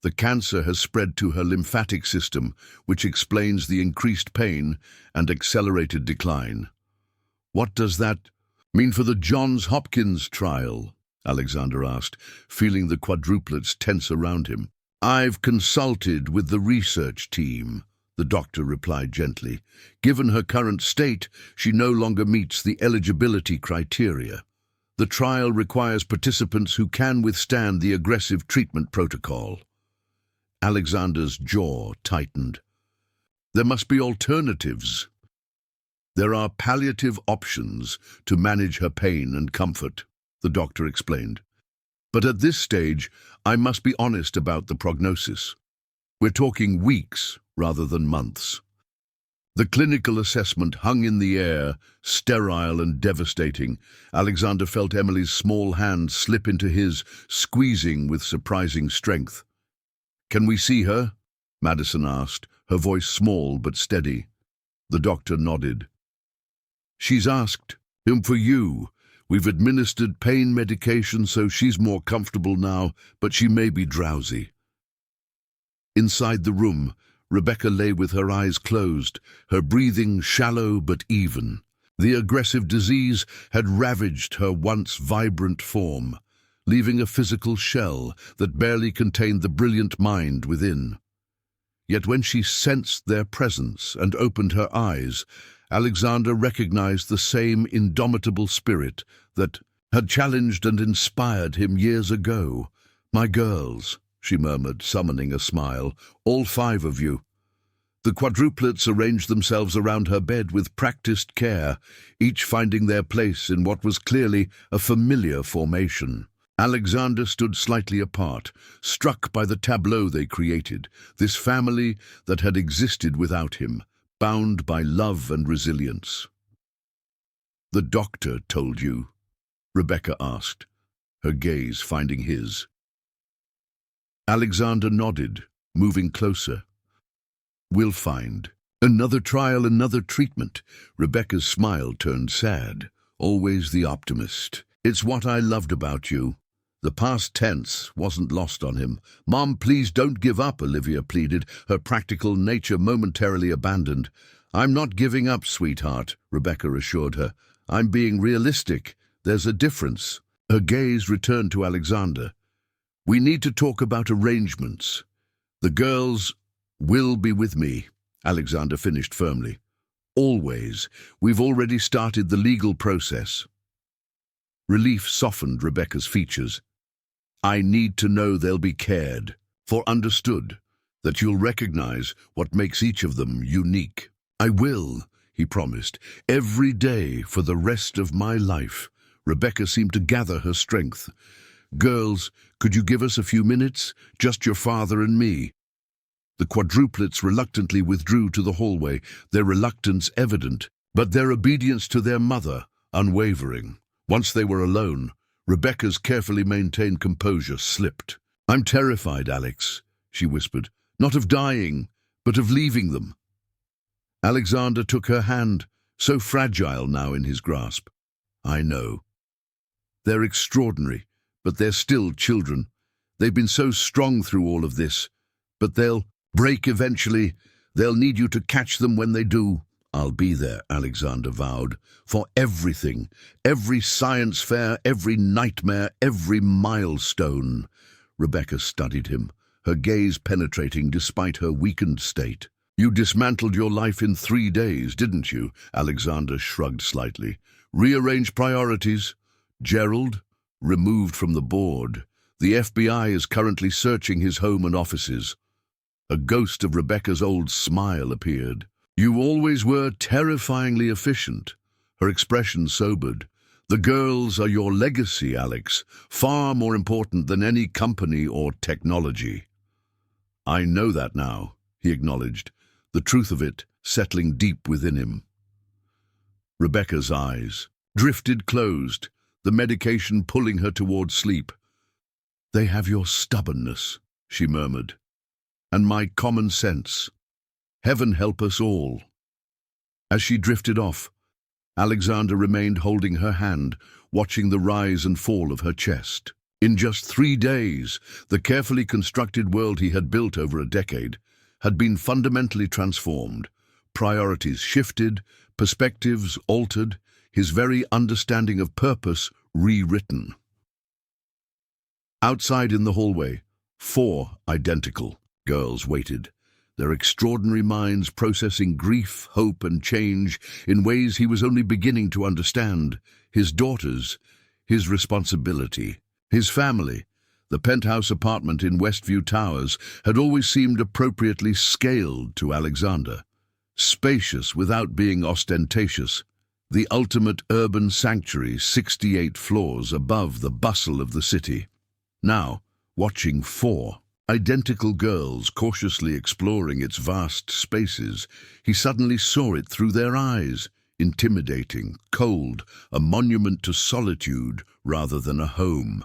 The cancer has spread to her lymphatic system, which explains the increased pain and accelerated decline. What does that mean for the Johns Hopkins trial? Alexander asked, feeling the quadruplets tense around him. "I've consulted with the research team," the doctor replied gently. "Given her current state, she no longer meets the eligibility criteria. The trial requires participants who can withstand the aggressive treatment protocol." Alexander's jaw tightened. "There must be alternatives." "There are palliative options to manage her pain and comfort," the doctor explained. "But at this stage, I must be honest about the prognosis. We're talking weeks rather than months." The clinical assessment hung in the air, sterile and devastating. Alexander felt Emily's small hand slip into his, squeezing with surprising strength. "Can we see her?" Madison asked, her voice small but steady. The doctor nodded. "She's asked him for you. We've administered pain medication so she's more comfortable now, but she may be drowsy." Inside the room, Rebecca lay with her eyes closed, her breathing shallow but even. The aggressive disease had ravaged her once vibrant form, leaving a physical shell that barely contained the brilliant mind within. Yet when she sensed their presence and opened her eyes, Alexander recognized the same indomitable spirit that had challenged and inspired him years ago. "My girls," she murmured, summoning a smile, "all 5 of you." The quadruplets arranged themselves around her bed with practiced care, each finding their place in what was clearly a familiar formation. Alexander stood slightly apart, struck by the tableau they created, this family that had existed without him, bound by love and resilience. "The doctor told you?" Rebecca asked, her gaze finding his. Alexander nodded, moving closer. "We'll find. Another trial, another treatment." Rebecca's smile turned sad. "Always the optimist. It's what I loved about you." The past tense wasn't lost on him. "Mom, please don't give up," Olivia pleaded, her practical nature momentarily abandoned. "I'm not giving up, sweetheart," Rebecca assured her. "I'm being realistic. There's a difference." Her gaze returned to Alexander. "We need to talk about arrangements. The girls will be with me," Alexander finished firmly. "Always. We've already started the legal process." Relief softened Rebecca's features. "I need to know they'll be cared for, understood, that you'll recognize what makes each of them unique." "I will," he promised, "every day for the rest of my life." Rebecca seemed to gather her strength. "Girls, could you give us a few minutes? Just your father and me." The quadruplets reluctantly withdrew to the hallway, their reluctance evident, but their obedience to their mother unwavering. Once they were alone, Rebecca's carefully maintained composure slipped. "I'm terrified, Alex," she whispered, "not of dying, but of leaving them." Alexander took her hand, so fragile now in his grasp. "I know. They're extraordinary, but they're still children. They've been so strong through all of this, but they'll break eventually. They'll need you to catch them when they do." "I'll be there," Alexander vowed, "for everything, every science fair, every nightmare, every milestone." Rebecca studied him, her gaze penetrating despite her weakened state. "You dismantled your life in 3 days, didn't you?" Alexander shrugged slightly. "Rearrange priorities. Gerald, removed from the board. The FBI is currently searching his home and offices." A ghost of Rebecca's old smile appeared. "You always were terrifyingly efficient." Her expression sobered. "The girls are your legacy, Alex, far more important than any company or technology." "I know that now," he acknowledged, the truth of it settling deep within him. Rebecca's eyes drifted closed, the medication pulling her toward sleep. "They have your stubbornness," she murmured, "and my common sense. Heaven help us all." As she drifted off, Alexander remained holding her hand, watching the rise and fall of her chest. In just 3 days, the carefully constructed world he had built over a decade had been fundamentally transformed. Priorities shifted, perspectives altered, his very understanding of purpose rewritten. Outside in the hallway, 4 identical girls waited, their extraordinary minds processing grief, hope, and change in ways he was only beginning to understand. His daughters, his responsibility, his family. The penthouse apartment in Westview Towers had always seemed appropriately scaled to Alexander. Spacious without being ostentatious, the ultimate urban sanctuary 68 floors above the bustle of the city. Now, watching 4 identical girls cautiously exploring its vast spaces, he suddenly saw it through their eyes. Intimidating, cold, a monument to solitude rather than a home.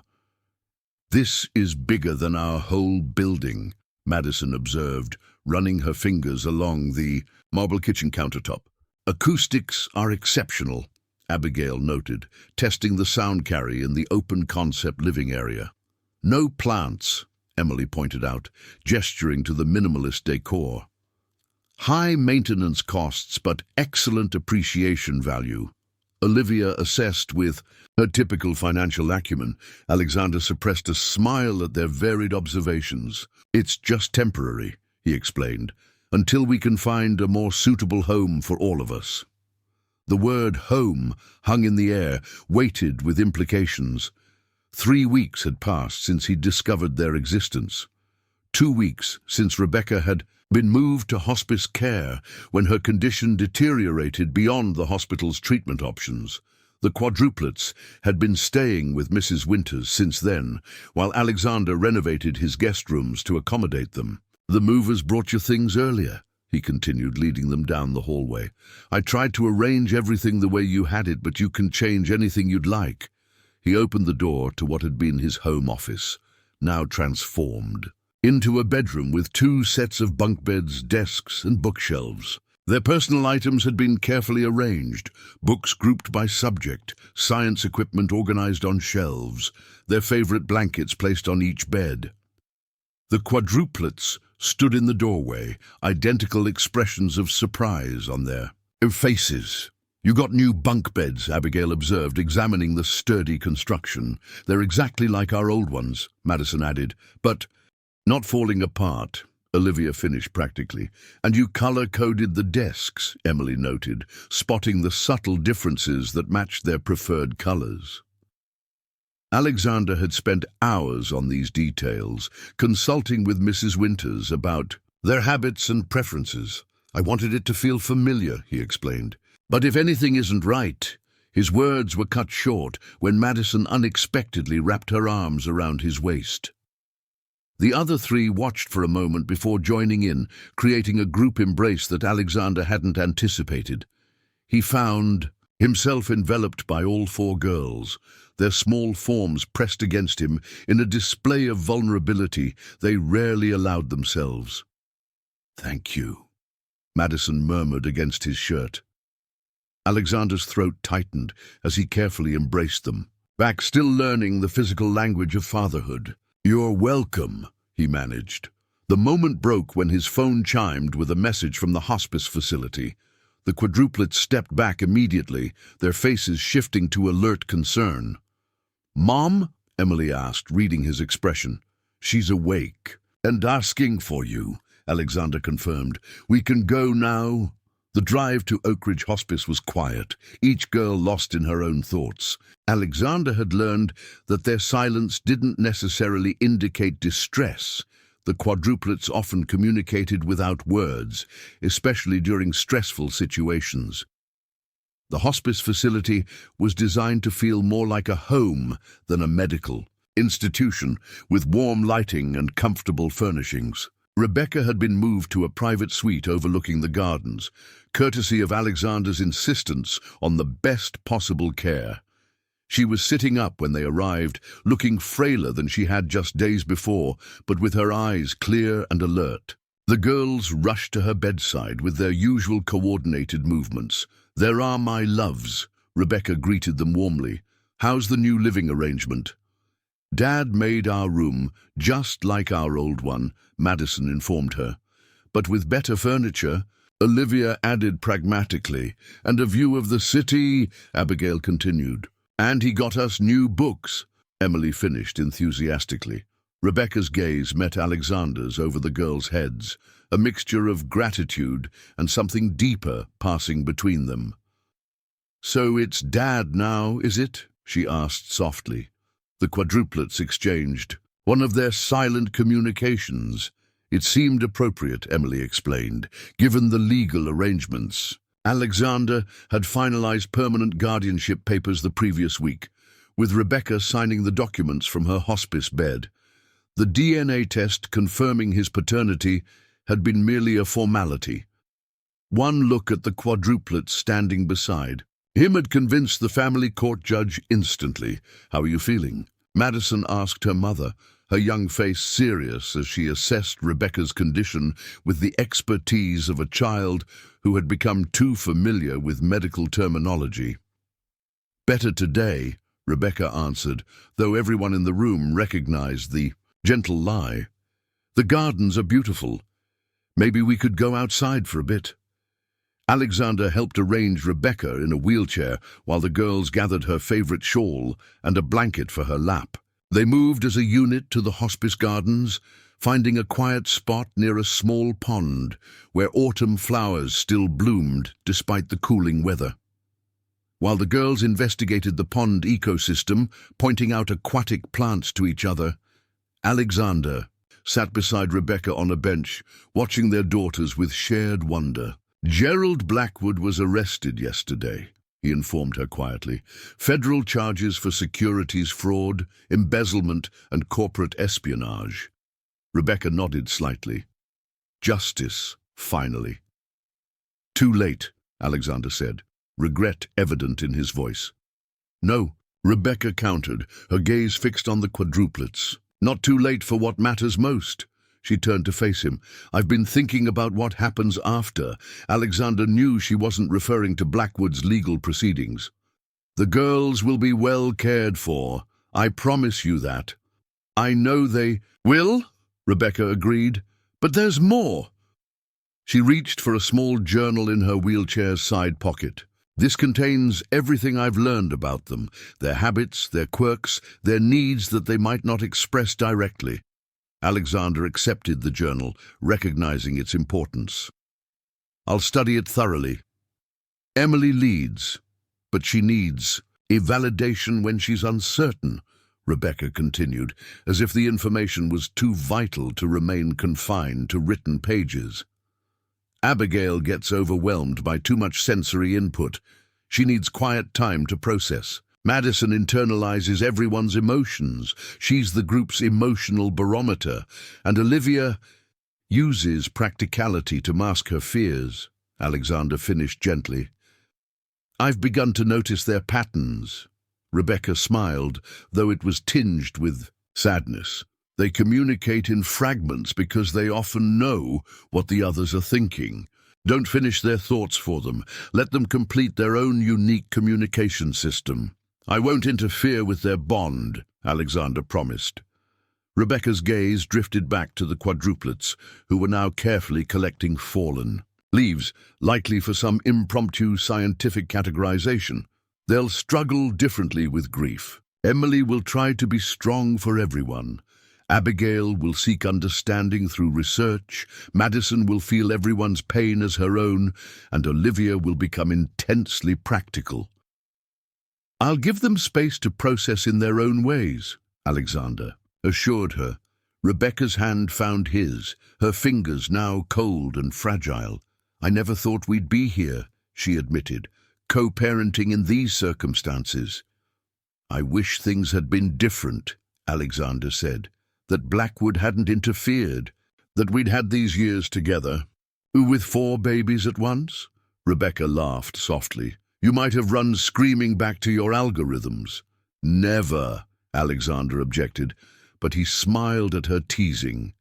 "This is bigger than our whole building," Madison observed, running her fingers along the marble kitchen countertop. "Acoustics are exceptional," Abigail noted, testing the sound carry in the open-concept living area. "No plants," Emily pointed out, gesturing to the minimalist decor. "High maintenance costs, but excellent appreciation value," Olivia assessed with her typical financial acumen. Alexander suppressed a smile at their varied observations. "It's just temporary," he explained, "until we can find a more suitable home for all of us." The word home hung in the air, weighted with implications. 3 weeks had passed since he discovered their existence. 2 weeks since Rebecca had been moved to hospice care when her condition deteriorated beyond the hospital's treatment options. The quadruplets had been staying with Mrs. Winters since then, while Alexander renovated his guest rooms to accommodate them. "The movers brought you things earlier," he continued, leading them down the hallway. "I tried to arrange everything the way you had it, but you can change anything you'd like." He opened the door to what had been his home office, now transformed into a bedroom with 2 sets of bunk beds, desks, and bookshelves. Their personal items had been carefully arranged, books grouped by subject, science equipment organized on shelves, their favorite blankets placed on each bed. The quadruplets stood in the doorway, identical expressions of surprise on their faces. "You got new bunk beds," Abigail observed, examining the sturdy construction. "They're exactly like our old ones," Madison added, "but not falling apart," Olivia finished practically. "And you color-coded the desks," Emily noted, spotting the subtle differences that matched their preferred colors. Alexander had spent hours on these details, consulting with Mrs. Winters about their habits and preferences. "I wanted it to feel familiar," he explained. "But if anything isn't right..." His words were cut short when Madison unexpectedly wrapped her arms around his waist. The other 3 watched for a moment before joining in, creating a group embrace that Alexander hadn't anticipated. He found himself enveloped by all 4 girls, their small forms pressed against him in a display of vulnerability they rarely allowed themselves. "Thank you," Madison murmured against his shirt. Alexander's throat tightened as he carefully embraced them, back still learning the physical language of fatherhood. "You're welcome," he managed. The moment broke when his phone chimed with a message from the hospice facility. The quadruplets stepped back immediately, their faces shifting to alert concern. "Mom?" Emily asked, reading his expression. "She's awake and asking for you," Alexander confirmed. "We can go now." The drive to Oak Ridge Hospice was quiet, each girl lost in her own thoughts. Alexander had learned that their silence didn't necessarily indicate distress. The quadruplets often communicated without words, especially during stressful situations. The hospice facility was designed to feel more like a home than a medical institution, with warm lighting and comfortable furnishings. Rebecca had been moved to a private suite overlooking the gardens, courtesy of Alexander's insistence on the best possible care. She was sitting up when they arrived, looking frailer than she had just days before, but with her eyes clear and alert. The girls rushed to her bedside with their usual coordinated movements. "There are my loves," Rebecca greeted them warmly. "How's the new living arrangement?" "Dad made our room just like our old one," Madison informed her. "But with better furniture," Olivia added pragmatically. "And a view of the city," Abigail continued. "And he got us new books." Emily finished enthusiastically. Rebecca's gaze met Alexander's over the girls' heads, a mixture of gratitude and something deeper passing between them. "So it's Dad now, is it?" she asked softly. The quadruplets exchanged one of their silent communications. It seemed appropriate, Emily explained, given the legal arrangements. Alexander had finalized permanent guardianship papers the previous week, with Rebecca signing the documents from her hospice bed. The DNA test confirming his paternity had been merely a formality. One look at the quadruplets standing beside him had convinced the family court judge instantly. "How are you feeling?" Madison asked her mother, her young face serious as she assessed Rebecca's condition with the expertise of a child who had become too familiar with medical terminology. "Better today," Rebecca answered, though everyone in the room recognized the gentle lie. "The gardens are beautiful. Maybe we could go outside for a bit." Alexander helped arrange Rebecca in a wheelchair while the girls gathered her favorite shawl and a blanket for her lap. They moved as a unit to the hospice gardens, finding a quiet spot near a small pond where autumn flowers still bloomed despite the cooling weather. While the girls investigated the pond ecosystem, pointing out aquatic plants to each other, Alexander sat beside Rebecca on a bench, watching their daughters with shared wonder. "Gerald Blackwood was arrested yesterday," he informed her quietly. "Federal charges for securities fraud, embezzlement, and corporate espionage." Rebecca nodded slightly. "Justice, finally." "Too late," Alexander said, regret evident in his voice. "No," Rebecca countered, her gaze fixed on the quadruplets. "Not too late for what matters most." She turned to face him. "I've been thinking about what happens after." Alexander knew she wasn't referring to Blackwood's legal proceedings. "The girls will be well cared for. I promise you that." "I know they will," Rebecca agreed. "But there's more." She reached for a small journal in her wheelchair's side pocket. "This contains everything I've learned about them, their habits, their quirks, their needs that they might not express directly." Alexander accepted the journal, recognizing its importance. "I'll study it thoroughly." "Emily leads, but she needs a validation when she's uncertain," Rebecca continued, as if the information was too vital to remain confined to written pages. "Abigail gets overwhelmed by too much sensory input. She needs quiet time to process. Madison internalizes everyone's emotions. She's the group's emotional barometer. And Olivia uses practicality to mask her fears," Alexander finished gently. "I've begun to notice their patterns." Rebecca smiled, though it was tinged with sadness. "They communicate in fragments because they often know what the others are thinking. Don't finish their thoughts for them. Let them complete their own unique communication system." "I won't interfere with their bond," Alexander promised. Rebecca's gaze drifted back to the quadruplets, who were now carefully collecting fallen leaves, likely for some impromptu scientific categorization. They'll struggle differently with grief. Emily will try to be strong for everyone. Abigail will seek understanding through research. Madison will feel everyone's pain as her own, and Olivia will become intensely practical. "I'll give them space to process in their own ways," Alexander assured her. Rebecca's hand found his, her fingers now cold and fragile. "I never thought we'd be here," she admitted, "co-parenting in these circumstances." "I wish things had been different," Alexander said, "that Blackwood hadn't interfered, that we'd had these years together." "With 4 babies at once?" Rebecca laughed softly. "You might have run screaming back to your algorithms." "Never," Alexander objected, but he smiled at her teasing.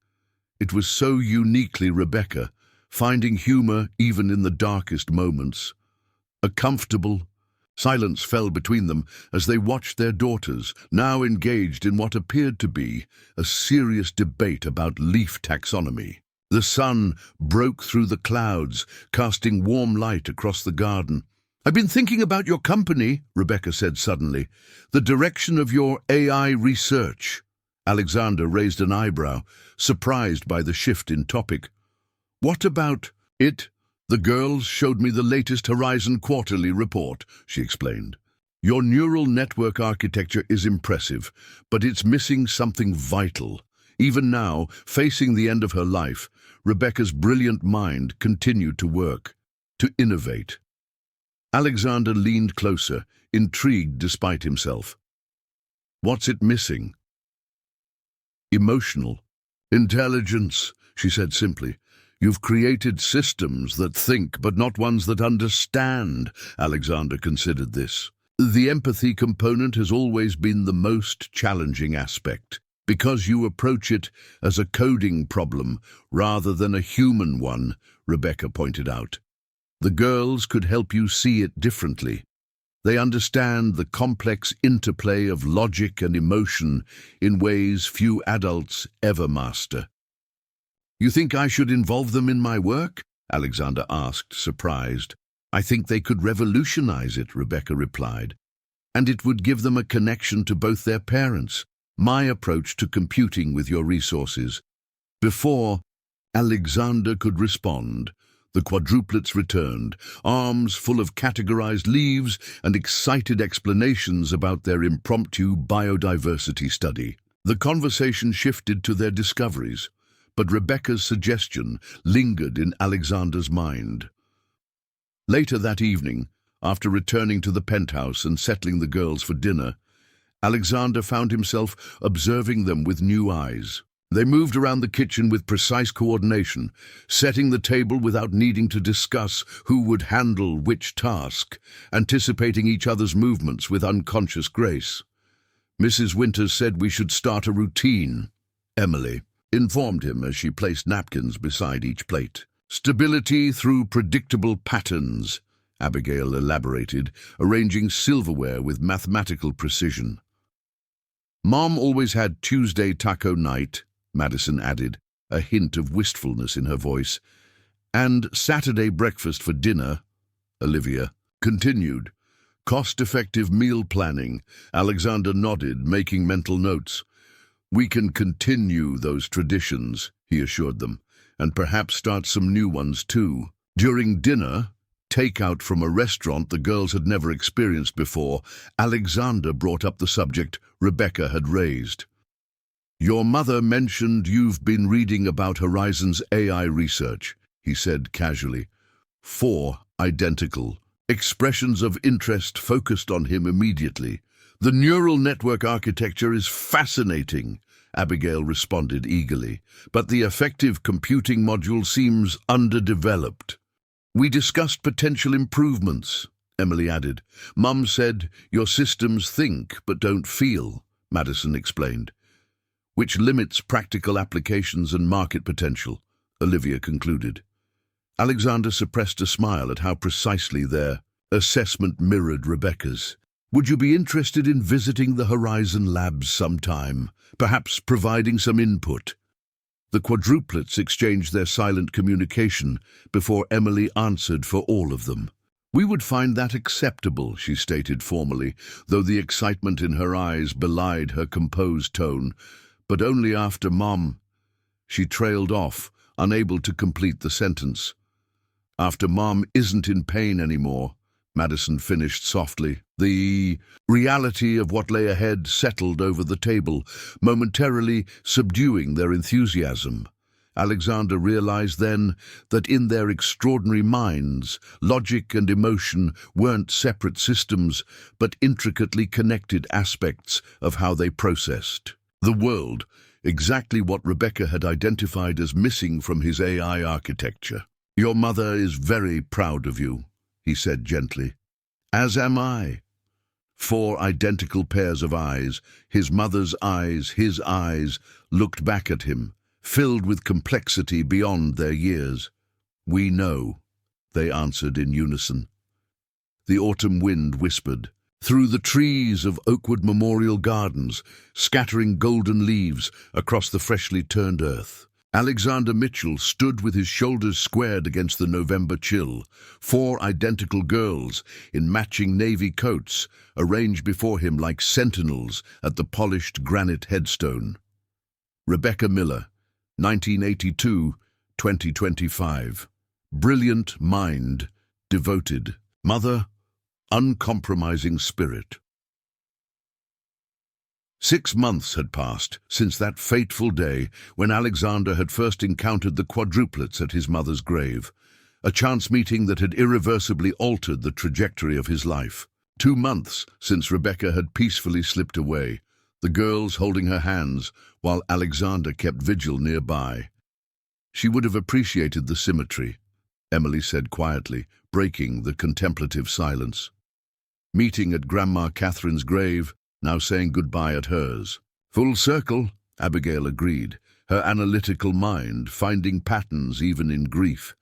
It was so uniquely Rebecca, finding humor even in the darkest moments. A comfortable silence fell between them as they watched their daughters, now engaged in what appeared to be a serious debate about leaf taxonomy. The sun broke through the clouds, casting warm light across the garden. "I've been thinking about your company," Rebecca said suddenly. "The direction of your AI research." Alexander raised an eyebrow, surprised by the shift in topic. "What about it? The girls showed me the latest Horizon quarterly report," she explained. "Your neural network architecture is impressive, but it's missing something vital." Even now, facing the end of her life, Rebecca's brilliant mind continued to work, to innovate. Alexander leaned closer, intrigued despite himself. "What's it missing?" "Emotional intelligence," she said simply. "You've created systems that think, but not ones that understand." Alexander considered this. "The empathy component has always been the most challenging aspect, because you approach it as a coding problem rather than a human one," Rebecca pointed out. "The girls could help you see it differently. They understand the complex interplay of logic and emotion in ways few adults ever master." "You think I should involve them in my work?" Alexander asked, surprised. "I think they could revolutionize it," Rebecca replied. "And it would give them a connection to both their parents. My approach to computing with your resources." Before Alexander could respond, the quadruplets returned, arms full of categorized leaves and excited explanations about their impromptu biodiversity study. The conversation shifted to their discoveries, but Rebecca's suggestion lingered in Alexander's mind. Later that evening, after returning to the penthouse and settling the girls for dinner, Alexander found himself observing them with new eyes. They moved around the kitchen with precise coordination, setting the table without needing to discuss who would handle which task, anticipating each other's movements with unconscious grace. "Mrs. Winters said we should start a routine," Emily informed him as she placed napkins beside each plate. "Stability through predictable patterns," Abigail elaborated, arranging silverware with mathematical precision. "Mom always had Tuesday taco night," Madison added, a hint of wistfulness in her voice. "And Saturday breakfast for dinner," Olivia continued. "Cost-effective meal planning," Alexander nodded, making mental notes. "We can continue those traditions," he assured them, "and perhaps start some new ones too." During dinner, takeout from a restaurant the girls had never experienced before, Alexander brought up the subject Rebecca had raised. "Your mother mentioned you've been reading about Horizon's AI research," he said casually. 4 identical expressions of interest focused on him immediately. "The neural network architecture is fascinating," Abigail responded eagerly, "but the effective computing module seems underdeveloped." "We discussed potential improvements," Emily added. "Mum said your systems think but don't feel," Madison explained. "Which limits practical applications and market potential," Olivia concluded. Alexander suppressed a smile at how precisely their assessment mirrored Rebecca's. "Would you be interested in visiting the Horizon Labs sometime, perhaps providing some input?" The quadruplets exchanged their silent communication before Emily answered for all of them. "We would find that acceptable," she stated formally, though the excitement in her eyes belied her composed tone. "But only after Mom—" She trailed off, unable to complete the sentence. "After Mom isn't in pain anymore," Madison finished softly. The reality of what lay ahead settled over the table, momentarily subduing their enthusiasm. Alexander realized then that in their extraordinary minds, logic and emotion weren't separate systems, but intricately connected aspects of how they processed the world, exactly what Rebecca had identified as missing from his AI architecture. "Your mother is very proud of you," he said gently. "As am I." 4 identical pairs of eyes, his mother's eyes, his eyes, looked back at him, filled with complexity beyond their years. "We know," they answered in unison. The autumn wind whispered through the trees of Oakwood Memorial Gardens, scattering golden leaves across the freshly turned earth. Alexander Mitchell stood with his shoulders squared against the November chill. 4 identical girls in matching navy coats arranged before him like sentinels at the polished granite headstone. Rebecca Miller, 1982-2025. Brilliant mind, devoted. Mother, uncompromising spirit. 6 months had passed since that fateful day when Alexander had first encountered the quadruplets at his mother's grave, a chance meeting that had irreversibly altered the trajectory of his life. 2 months since Rebecca had peacefully slipped away, the girls holding her hands while Alexander kept vigil nearby. She would have appreciated the symmetry, Emily said quietly, breaking the contemplative silence. Meeting at Grandma Catherine's grave, now saying goodbye at hers. Full circle, Abigail agreed, her analytical mind finding patterns even in grief.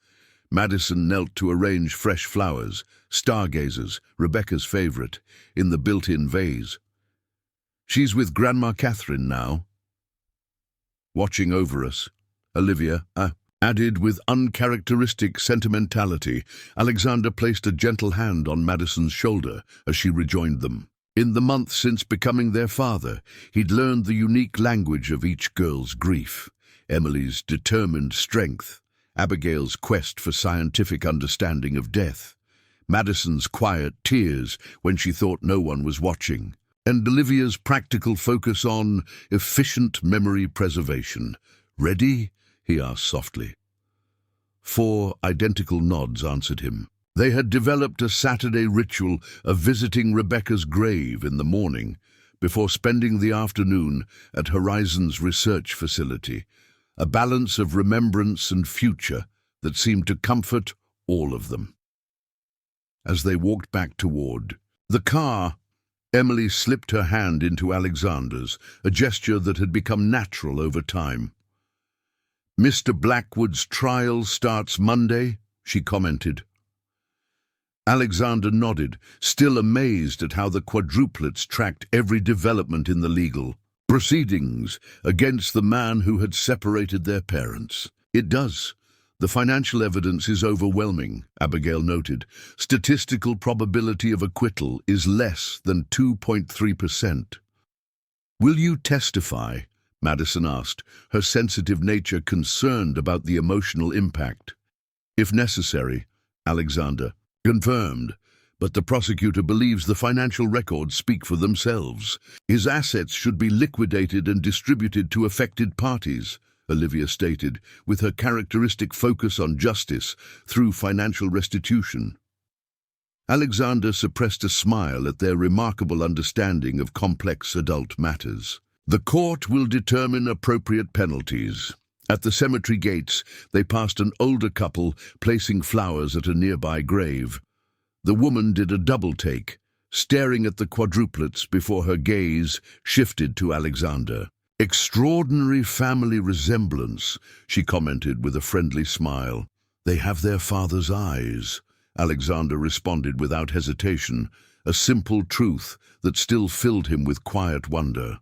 Madison knelt to arrange fresh flowers, stargazers, Rebecca's favorite, in the built-in vase. She's with Grandma Catherine now. Watching over us, Olivia added with uncharacteristic sentimentality. Alexander placed a gentle hand on Madison's shoulder as she rejoined them. In the months since becoming their father, he'd learned the unique language of each girl's grief. Emily's determined strength, Abigail's quest for scientific understanding of death, Madison's quiet tears when she thought no one was watching, and Olivia's practical focus on efficient memory preservation. "Ready?" he asked softly. 4 identical nods answered him. They had developed a Saturday ritual of visiting Rebecca's grave in the morning before spending the afternoon at Horizon's research facility, a balance of remembrance and future that seemed to comfort all of them. As they walked back toward the car, Emily slipped her hand into Alexander's, a gesture that had become natural over time. "Mr. Blackwood's trial starts Monday," she commented. Alexander nodded, still amazed at how the quadruplets tracked every development in the legal proceedings against the man who had separated their parents. "It does. The financial evidence is overwhelming," Abigail noted. "Statistical probability of acquittal is less than 2.3%. "Will you testify?" Madison asked, her sensitive nature concerned about the emotional impact. "If necessary," Alexander confirmed, but the prosecutor believes the financial records speak for themselves. "His assets should be liquidated and distributed to affected parties," Olivia stated, with her characteristic focus on justice through financial restitution. Alexander suppressed a smile at their remarkable understanding of complex adult matters. "The court will determine appropriate penalties." At the cemetery gates, they passed an older couple placing flowers at a nearby grave. The woman did a double take, staring at the quadruplets before her gaze shifted to Alexander. "Extraordinary family resemblance," she commented with a friendly smile. "They have their father's eyes," Alexander responded without hesitation, a simple truth that still filled him with quiet wonder.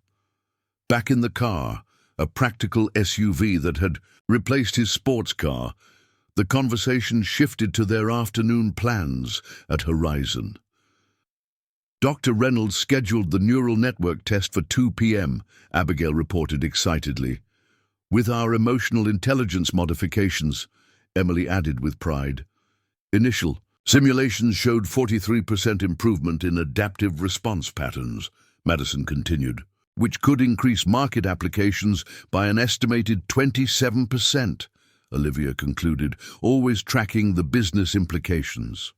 Back in the car, a practical SUV that had replaced his sports car, the conversation shifted to their afternoon plans at Horizon. "Dr. Reynolds scheduled the neural network test for 2 p.m., Abigail reported excitedly. "With our emotional intelligence modifications," Emily added with pride. "Initial simulations showed 43% improvement in adaptive response patterns," Madison continued, "which could increase market applications by an estimated 27%, Olivia concluded, always tracking the business implications.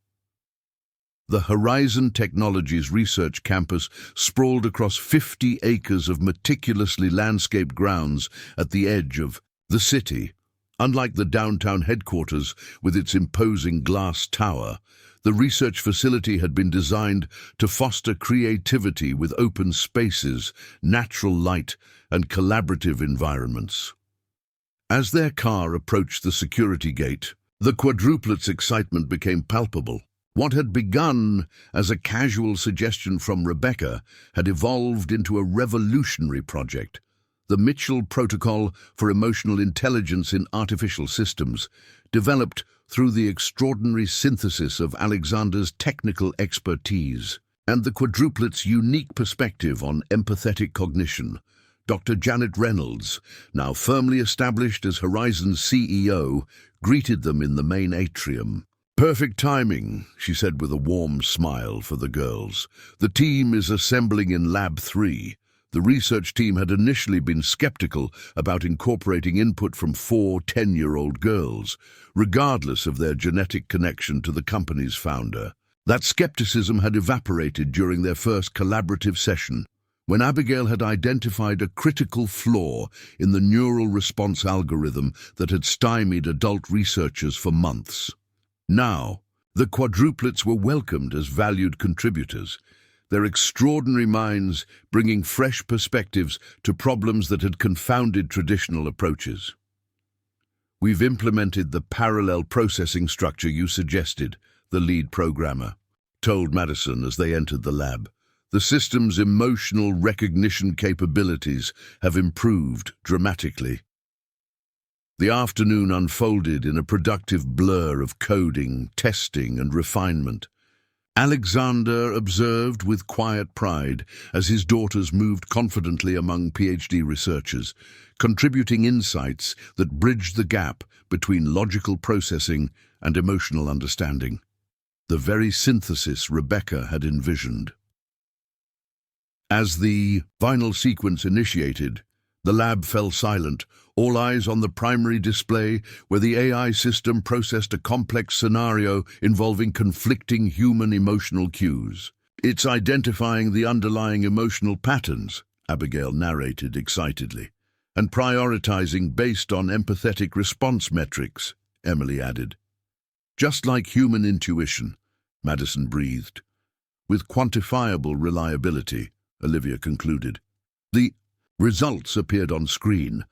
The Horizon Technologies research campus sprawled across 50 acres of meticulously landscaped grounds at the edge of the city. Unlike the downtown headquarters with its imposing glass tower, the research facility had been designed to foster creativity with open spaces, natural light, and collaborative environments. As their car approached the security gate, the quadruplets' excitement became palpable. What had begun as a casual suggestion from Rebecca had evolved into a revolutionary project. the Mitchell Protocol for Emotional Intelligence in Artificial Systems, developed through the extraordinary synthesis of Alexander's technical expertise and the quadruplets' unique perspective on empathetic cognition. Dr. Janet Reynolds, now firmly established as Horizon's CEO, greeted them in the main atrium. "Perfect timing," she said with a warm smile for the girls. "The team is assembling in Lab 3. The research team had initially been skeptical about incorporating input from 4 10-year-old girls, regardless of their genetic connection to the company's founder. That skepticism had evaporated during their first collaborative session, when Abigail had identified a critical flaw in the neural response algorithm that had stymied adult researchers for months. Now, the quadruplets were welcomed as valued contributors, their extraordinary minds bringing fresh perspectives to problems that had confounded traditional approaches. "We've implemented the parallel processing structure you suggested," the lead programmer told Madison as they entered the lab. "The system's emotional recognition capabilities have improved dramatically." The afternoon unfolded in a productive blur of coding, testing, and refinement. Alexander observed with quiet pride as his daughters moved confidently among PhD researchers, contributing insights that bridged the gap between logical processing and emotional understanding. The very synthesis Rebecca had envisioned. As the final sequence initiated, the lab fell silent, all eyes on the primary display where the AI system processed a complex scenario involving conflicting human emotional cues. "It's identifying the underlying emotional patterns," Abigail narrated excitedly, "and prioritizing based on empathetic response metrics," Emily added. "Just like human intuition," Madison breathed. "With quantifiable reliability," Olivia concluded. The results appeared on screen.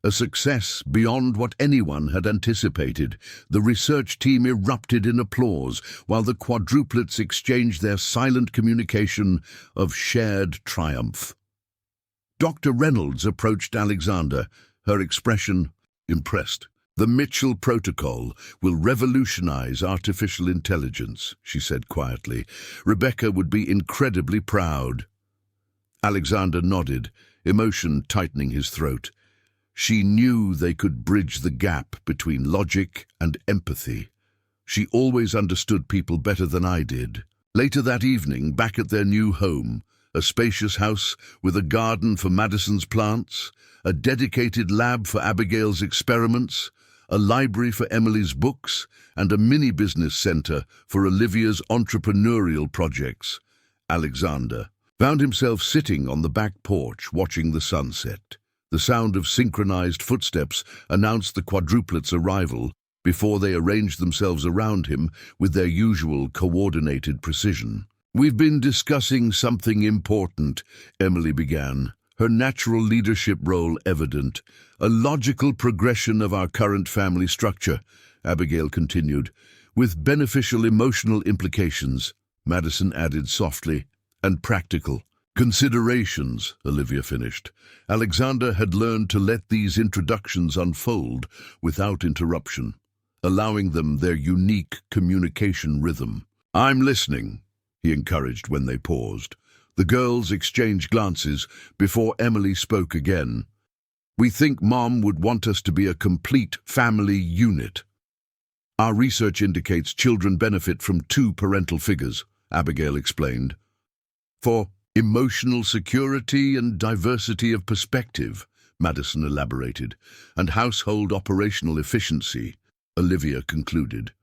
A success beyond what anyone had anticipated. The research team erupted in applause, while the quadruplets exchanged their silent communication of shared triumph. Dr. Reynolds approached Alexander, her expression impressed. "The Mitchell Protocol will revolutionize artificial intelligence," she said quietly. "Rebecca would be incredibly proud." Alexander nodded, emotion tightening his throat. She knew they could bridge the gap between logic and empathy. She always understood people better than I did. Later that evening, back at their new home, a spacious house with a garden for Madison's plants, a dedicated lab for Abigail's experiments, a library for Emily's books, and a mini-business center for Olivia's entrepreneurial projects, Alexander found himself sitting on the back porch watching the sunset. The sound of synchronized footsteps announced the quadruplets' arrival before they arranged themselves around him with their usual coordinated precision. "We've been discussing something important," Emily began, her natural leadership role evident. "A logical progression of our current family structure," Abigail continued, "with beneficial emotional implications," Madison added softly, "and practical considerations," Olivia finished. Alexander had learned to let these introductions unfold without interruption, allowing them their unique communication rhythm. "I'm listening," he encouraged when they paused. The girls exchanged glances before Emily spoke again. "We think Mom would want us to be a complete family unit. Our research indicates children benefit from 2 parental figures," Abigail explained. "For emotional security and diversity of perspective," Madison elaborated, "and household operational efficiency," Olivia concluded.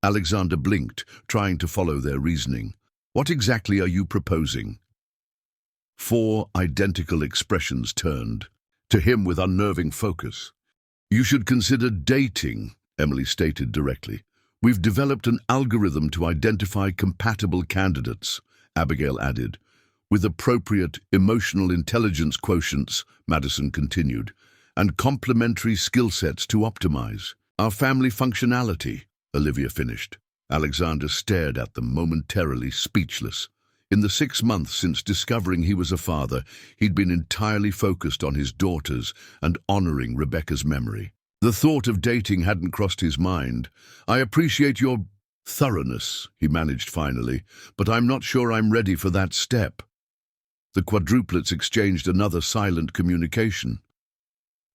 Alexander blinked, trying to follow their reasoning. "What exactly are you proposing?" 4 identical expressions turned to him with unnerving focus. "You should consider dating," Emily stated directly. "We've developed an algorithm to identify compatible candidates," Abigail added. "With appropriate emotional intelligence quotients," Madison continued, "and complementary skill sets to optimize our family functionality," Olivia finished. Alexander stared at them, momentarily speechless. In the 6 months since discovering he was a father, he'd been entirely focused on his daughters and honoring Rebecca's memory. The thought of dating hadn't crossed his mind. "I appreciate your thoroughness," he managed finally, "but I'm not sure I'm ready for that step." The quadruplets exchanged another silent communication.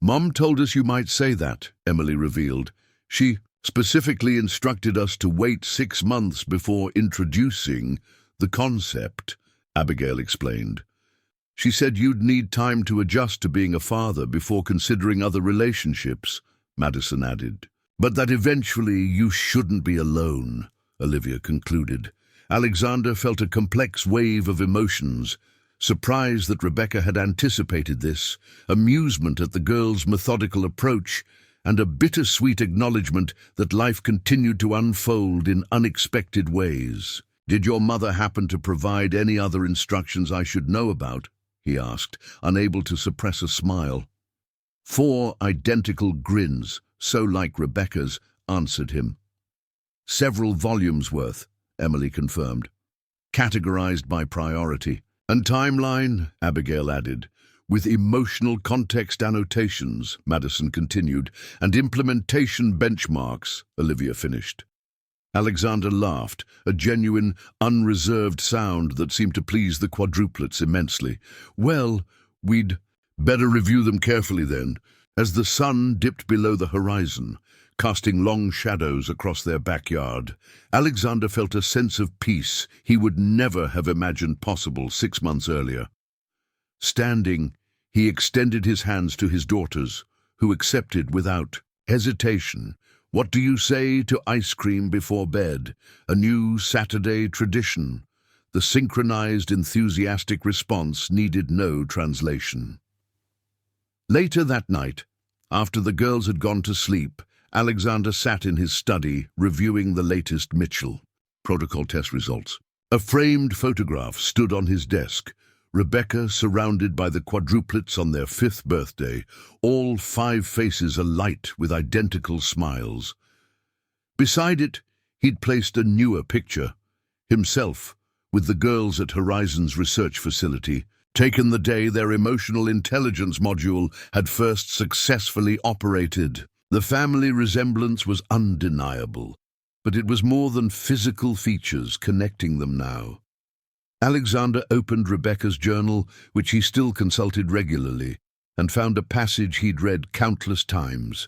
"Mom told us you might say that," Emily revealed. "She specifically instructed us to wait 6 months before introducing the concept," Abigail explained. "She said you'd need time to adjust to being a father before considering other relationships," Madison added. "But that eventually you shouldn't be alone," Olivia concluded. Alexander felt a complex wave of emotions: surprise that Rebecca had anticipated this, amusement at the girl's methodical approach, and a bittersweet acknowledgement that life continued to unfold in unexpected ways. "Did your mother happen to provide any other instructions I should know about?" he asked, unable to suppress a smile. 4 identical grins, so like Rebecca's, answered him. "Several volumes worth," Emily confirmed. "Categorized by priority. And timeline," Abigail added. "With emotional context annotations," Madison continued, "and implementation benchmarks," Olivia finished. Alexander laughed, a genuine, unreserved sound that seemed to please the quadruplets immensely. "Well, we'd better review them carefully then." As the sun dipped below the horizon, casting long shadows across their backyard, Alexander felt a sense of peace he would never have imagined possible 6 months earlier. Standing, he extended his hands to his daughters, who accepted without hesitation. "What do you say to ice cream before bed? A new Saturday tradition." The synchronized, enthusiastic response needed no translation. Later that night, after the girls had gone to sleep, Alexander sat in his study reviewing the latest Mitchell protocol test results. A framed photograph stood on his desk, Rebecca surrounded by the quadruplets on their 5th birthday, all 5 faces alight with identical smiles. Beside it, he'd placed a newer picture, himself, with the girls at Horizon's research facility, taken the day their emotional intelligence module had first successfully operated. The family resemblance was undeniable, but it was more than physical features connecting them now. Alexander opened Rebecca's journal, which he still consulted regularly, and found a passage he'd read countless times.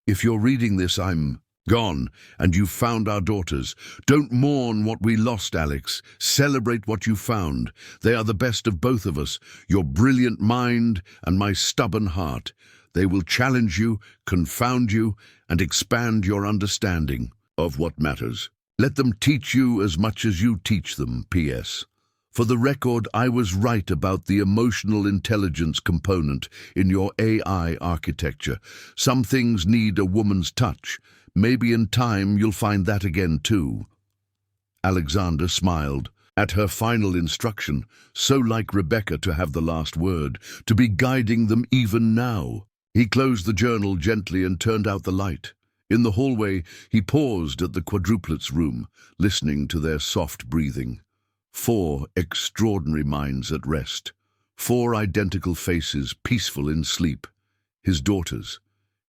"If you're reading this, I'm gone, and you've found our daughters. Don't mourn what we lost, Alex. Celebrate what you found. They are the best of both of us, your brilliant mind and my stubborn heart. They will challenge you, confound you, and expand your understanding of what matters. Let them teach you as much as you teach them, P.S. For the record, I was right about the emotional intelligence component in your AI architecture. Some things need a woman's touch. Maybe in time you'll find that again too." Alexander smiled at her final instruction, so like Rebecca to have the last word, to be guiding them even now. He closed the journal gently and turned out the light. In the hallway, he paused at the quadruplets' room, listening to their soft breathing. 4 extraordinary minds at rest. 4 identical faces peaceful in sleep. His daughters,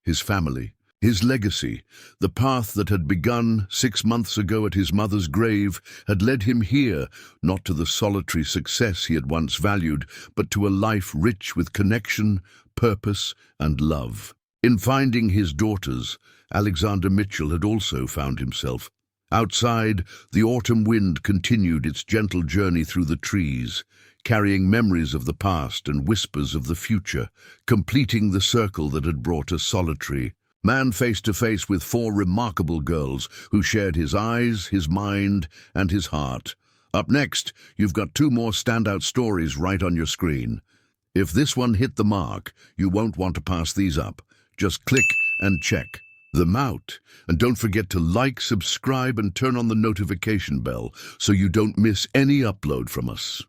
his family, his legacy. The path that had begun 6 months ago at his mother's grave had led him here, not to the solitary success he had once valued, but to a life rich with connection, purpose, and love. In finding his daughters, Alexander Mitchell had also found himself. Outside, the autumn wind continued its gentle journey through the trees, carrying memories of the past and whispers of the future, completing the circle that had brought a solitary man face to face with 4 remarkable girls who shared his eyes, his mind, and his heart. Up next, you've got 2 more standout stories right on your screen. If this one hit the mark, you won't want to pass these up. Just click and check them out. And don't forget to like, subscribe, and turn on the notification bell so you don't miss any upload from us.